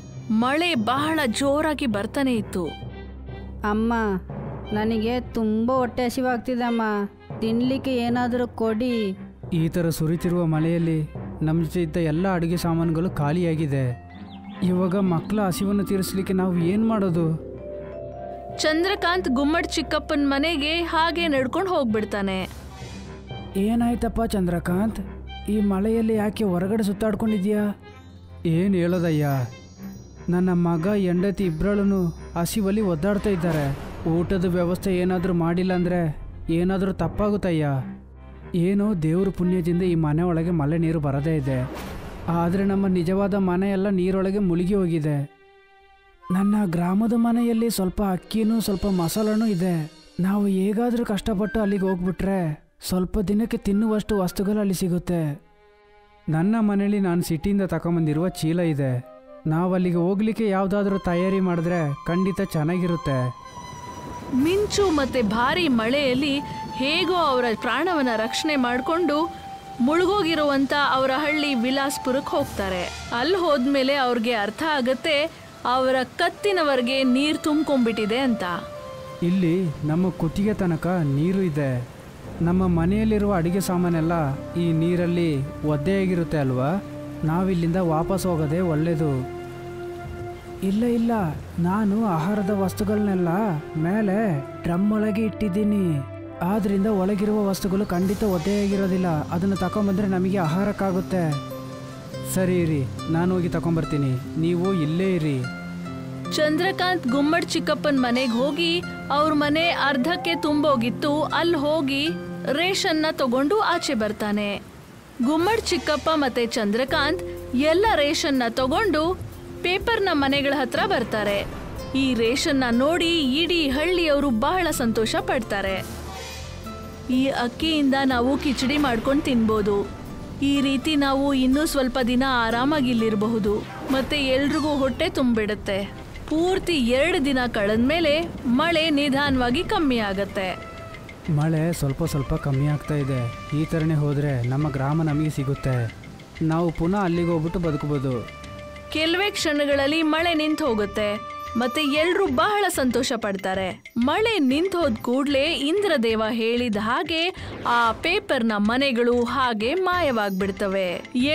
ಮಳೆ ಬಹಳ ಜೋರಾಗಿ ಬರ್ತಾನೆ ಇತ್ತು. ಅಮ್ಮ, ನನಗೆ ತುಂಬ ಹೊಟ್ಟೆ ಹಸಿವಾಗ್ತಿದೆ ಅಮ್ಮ. ತಿನ್ಲಿಕ್ಕೆ ಏನಾದರೂ ಕೊಡಿ. ಈ ಥರ ಸುರಿತಿರುವ ಮಳೆಯಲ್ಲಿ ನಮ್ಮ ಜೊತೆ ಇದ್ದ ಎಲ್ಲ ಅಡುಗೆ ಸಾಮಾನುಗಳು ಖಾಲಿಯಾಗಿದೆ. ಇವಾಗ ಮಕ್ಕಳ ಹಸಿವನ್ನು ತೀರಿಸಲಿಕ್ಕೆ ನಾವು ಏನು ಮಾಡೋದು? ಚಂದ್ರಕಾಂತ್ ಗುಮ್ಮಡ್ ಚಿಕ್ಕಪ್ಪನ ಮನೆಗೆ ಹಾಗೆ ನಡ್ಕೊಂಡು ಹೋಗ್ಬಿಡ್ತಾನೆ. ಏನಾಯ್ತಪ್ಪ ಚಂದ್ರಕಾಂತ್, ಈ ಮಳೆಯಲ್ಲಿ ಯಾಕೆ ಹೊರಗಡೆ ಸುತ್ತಾಡ್ಕೊಂಡಿದ್ಯಾ? ಏನು ಹೇಳೋದಯ್ಯ, ನನ್ನ ಮಗ ಹೆಂಡತಿ ಇಬ್ಬರಲ್ಲೂ ಹಸಿವಲ್ಲಿ ಒದ್ದಾಡ್ತಾ ಇದ್ದಾರೆ. ಊಟದ ವ್ಯವಸ್ಥೆ ಏನಾದರೂ ಮಾಡಿಲ್ಲ ಅಂದರೆ ಏನಾದರೂ ತಪ್ಪಾಗುತ್ತಯ್ಯ. ಏನೋ ದೇವ್ರ ಪುಣ್ಯದಿಂದ ಈ ಮನೆ ಒಳಗೆ ಮಳೆ ನೀರು ಬರದೇ ಇದೆ. ಆದರೆ ನಮ್ಮ ನಿಜವಾದ ಮನೆ ಎಲ್ಲ ನೀರೊಳಗೆ ಮುಳುಗಿ ಹೋಗಿದೆ. ನನ್ನ ಗ್ರಾಮದ ಮನೆಯಲ್ಲಿ ಸ್ವಲ್ಪ ಅಕ್ಕಿನೂ ಸ್ವಲ್ಪ ಮಸಾಲನೂ ಇದೆ. ನಾವು ಹೇಗಾದರೂ ಕಷ್ಟಪಟ್ಟು ಅಲ್ಲಿಗೆ ಹೋಗ್ಬಿಟ್ರೆ ಸ್ವಲ್ಪ ದಿನಕ್ಕೆ ತಿನ್ನುವಷ್ಟು ವಸ್ತುಗಳು ಅಲ್ಲಿ ಸಿಗುತ್ತೆ. ನನ್ನ ಮನೇಲಿ ನಾನು ಸಿಟಿಯಿಂದ ತಗೊಂಬಂದಿರುವ ಚೀಲ ಇದೆ. ನಾವು ಅಲ್ಲಿಗೆ ಹೋಗ್ಲಿಕ್ಕೆ ಯಾವುದಾದ್ರೂ ತಯಾರಿ ಮಾಡಿದ್ರೆ ಖಂಡಿತ ಚೆನ್ನಾಗಿರುತ್ತೆ. ಮಿಂಚು ಮತ್ತೆ ಭಾರಿ ಮಳೆಯಲ್ಲಿ ಹೇಗೋ ಅವರ ಪ್ರಾಣವನ್ನ ರಕ್ಷಣೆ ಮಾಡಿಕೊಂಡು ಮುಳುಗೋಗಿರುವಂತ ಅವರ ಹಳ್ಳಿ ವಿಲಾಸ್ಪುರಕ್ಕೆ ಹೋಗ್ತಾರೆ. ಅಲ್ಲಿ ಹೋದ್ಮೇಲೆ ಅವ್ರಿಗೆ ಅರ್ಥ ಆಗತ್ತೆ ಅವರ ಕತ್ತಿನವರೆಗೆ ನೀರು ತುಂಬ್ಕೊಂಡ್ಬಿಟ್ಟಿದೆ ಅಂತ. ಇಲ್ಲಿ ನಮ್ಮ ಕುತ್ತಿಗೆ ತನಕ ನೀರು ಇದೆ. ನಮ್ಮ ಮನೆಯಲ್ಲಿರುವ ಅಡಿಗೆ ಸಾಮಾನೆಲ್ಲ ಈ ನೀರಲ್ಲಿ ಒದ್ದೆಯಾಗಿರುತ್ತೆ ಅಲ್ವಾ? ನಾವಿಲ್ಲಿಂದ ವಾಪಸ್ ಹೋಗೋದೇ ಒಳ್ಳೆಯದು. ಇಲ್ಲ, ನಾನು ಆಹಾರದ ವಸ್ತುಗಳನ್ನೆಲ್ಲ ಮೇಲೆ ಡ್ರಮ್ ಒಳಗೆ ಇಟ್ಟಿದ್ದೀನಿ. ಆದ್ರಿಂದ ಒಳಗಿರುವ ವಸ್ತುಗಳು ಖಂಡಿತ ಒದ್ದೆಯಾಗಿರೋದಿಲ್ಲ. ಅದನ್ನು ತಗೊಂಬಂದ್ರೆ ನಮಗೆ ಆಹಾರಕ್ಕಾಗುತ್ತೆ. ಸರಿ ಇರಿ, ನಾನು ಹೋಗಿ ತಗೊಂಬರ್ತೀನಿ, ನೀವು ಇಲ್ಲೇ ಇರಿ. ಚಂದ್ರಕಾಂತ್ ಗುಮ್ಮಡ್ ಚಿಕ್ಕಪ್ಪನ ಮನೆಗೆ ಹೋಗಿ ಅವ್ರ ಮನೆ ಅರ್ಧಕ್ಕೆ ತುಂಬೋಗಿತ್ತು. ಅಲ್ಲಿ ಹೋಗಿ ರೇಷನ್ನ ತಗೊಂಡು ಆಚೆ ಬರ್ತಾನೆ. ಗುಮ್ಮಡ್ ಚಿಕ್ಕಪ್ಪ ಮತ್ತೆ ಚಂದ್ರಕಾಂತ್ ಎಲ್ಲ ರೇಷನ್ನ ತಗೊಂಡು ಪೇಪರ್ನ ಮನೆಗಳ ಹತ್ರ ಬರ್ತಾರೆ. ಈ ರೇಷನ್ನ ನೋಡಿ ಇಡೀ ಹಳ್ಳಿಯವರು ಬಹಳ ಸಂತೋಷ ಪಡ್ತಾರೆ. ಈ ಅಕ್ಕಿಯಿಂದ ನಾವು ಕಿಚಡಿ ಮಾಡ್ಕೊಂಡು ತಿನ್ಬೋದು. ಈ ರೀತಿ ನಾವು ಇನ್ನೂ ಸ್ವಲ್ಪ ದಿನ ಆರಾಮಾಗಿ ಇಲ್ಲಿರಬಹುದು. ಮತ್ತೆ ಎಲ್ರಿಗೂ ಹೊಟ್ಟೆ ತುಂಬಿಡುತ್ತೆ. ಪೂರ್ತಿ 2 ದಿನ ಕಳೆದ್ಮೇಲೆ ಮಳೆ ನಿಧಾನವಾಗಿ ಕಮ್ಮಿ ಆಗತ್ತೆ. ಮಳೆ ಸ್ವಲ್ಪ ಕಮ್ಮಿ ಆಗ್ತಾ ಇದೆ. ಈ ಥರನೇ ಹೋದರೆ ನಮ್ಮ ಗ್ರಾಮ ನಮಗೆ ಸಿಗುತ್ತೆ. ನಾವು ಪುನಃ ಅಲ್ಲಿಗೆ ಹೋಗ್ಬಿಟ್ಟು ಬದುಕಬಹುದು. ಕೆಲವೇ ಕ್ಷಣಗಳಲ್ಲಿ ಮಳೆ ನಿಂತು ಹೋಗುತ್ತೆ. ಮತ್ತೆ ಎಲ್ರೂ ಬಹಳ ಸಂತೋಷ ಪಡ್ತಾರೆ. ಮಳೆ ನಿಂತು ಹೋದ ಕೂಡ್ಲೆ ಇಂದ್ರದೇವ ಹೇಳಿದ ಹಾಗೆ ಆ ಪೇಪರ್ನ ಮನೆಗಳು ಹಾಗೆ ಮಾಯವಾಗ್ಬಿಡ್ತವೆ.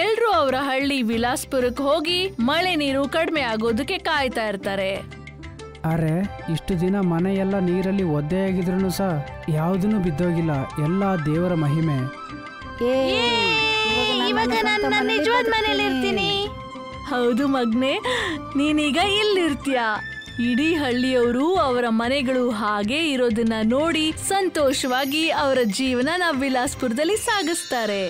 ಎಲ್ರೂ ಅವರ ಹಳ್ಳಿ ವಿಲಾಸ್ಪುರಕ್ಕೆ ಹೋಗಿ ಮಳೆ ನೀರು ಕಡಿಮೆ ಆಗೋದಕ್ಕೆ ಕಾಯ್ತಾ ಇರ್ತಾರೆ. ಅರೆ, ಇಷ್ಟು ದಿನ ಮನೆಯೆಲ್ಲ ನೀರಲ್ಲಿ ಒದ್ದೆಯಾಗಿದ್ರು ಸಹ ಯಾವುದೂ ಬಿದ್ದೋಗಿಲ್ಲ. ಎಲ್ಲ ದೇವರ ಮಹಿಮೆ. ಇವಾಗ ನಾನು ನಿಜವಾದ ಮನೇಲಿ ಇರ್ತೀನಿ. ಹೌದು ಮಗ್ನೆ, ನೀನೀಗ ಇಲ್ಲಿರ್ತೀಯ. ಇಡೀ ಹಳ್ಳಿಯವರು ಅವರ ಮನೆಗಳು ಹಾಗೆ ಇರೋದನ್ನ ನೋಡಿ ಸಂತೋಷವಾಗಿ ಅವರ ಜೀವನ ವಿಲಾಸ್ಪುರದಲ್ಲಿ ಸಾಗಿಸ್ತಾರೆ.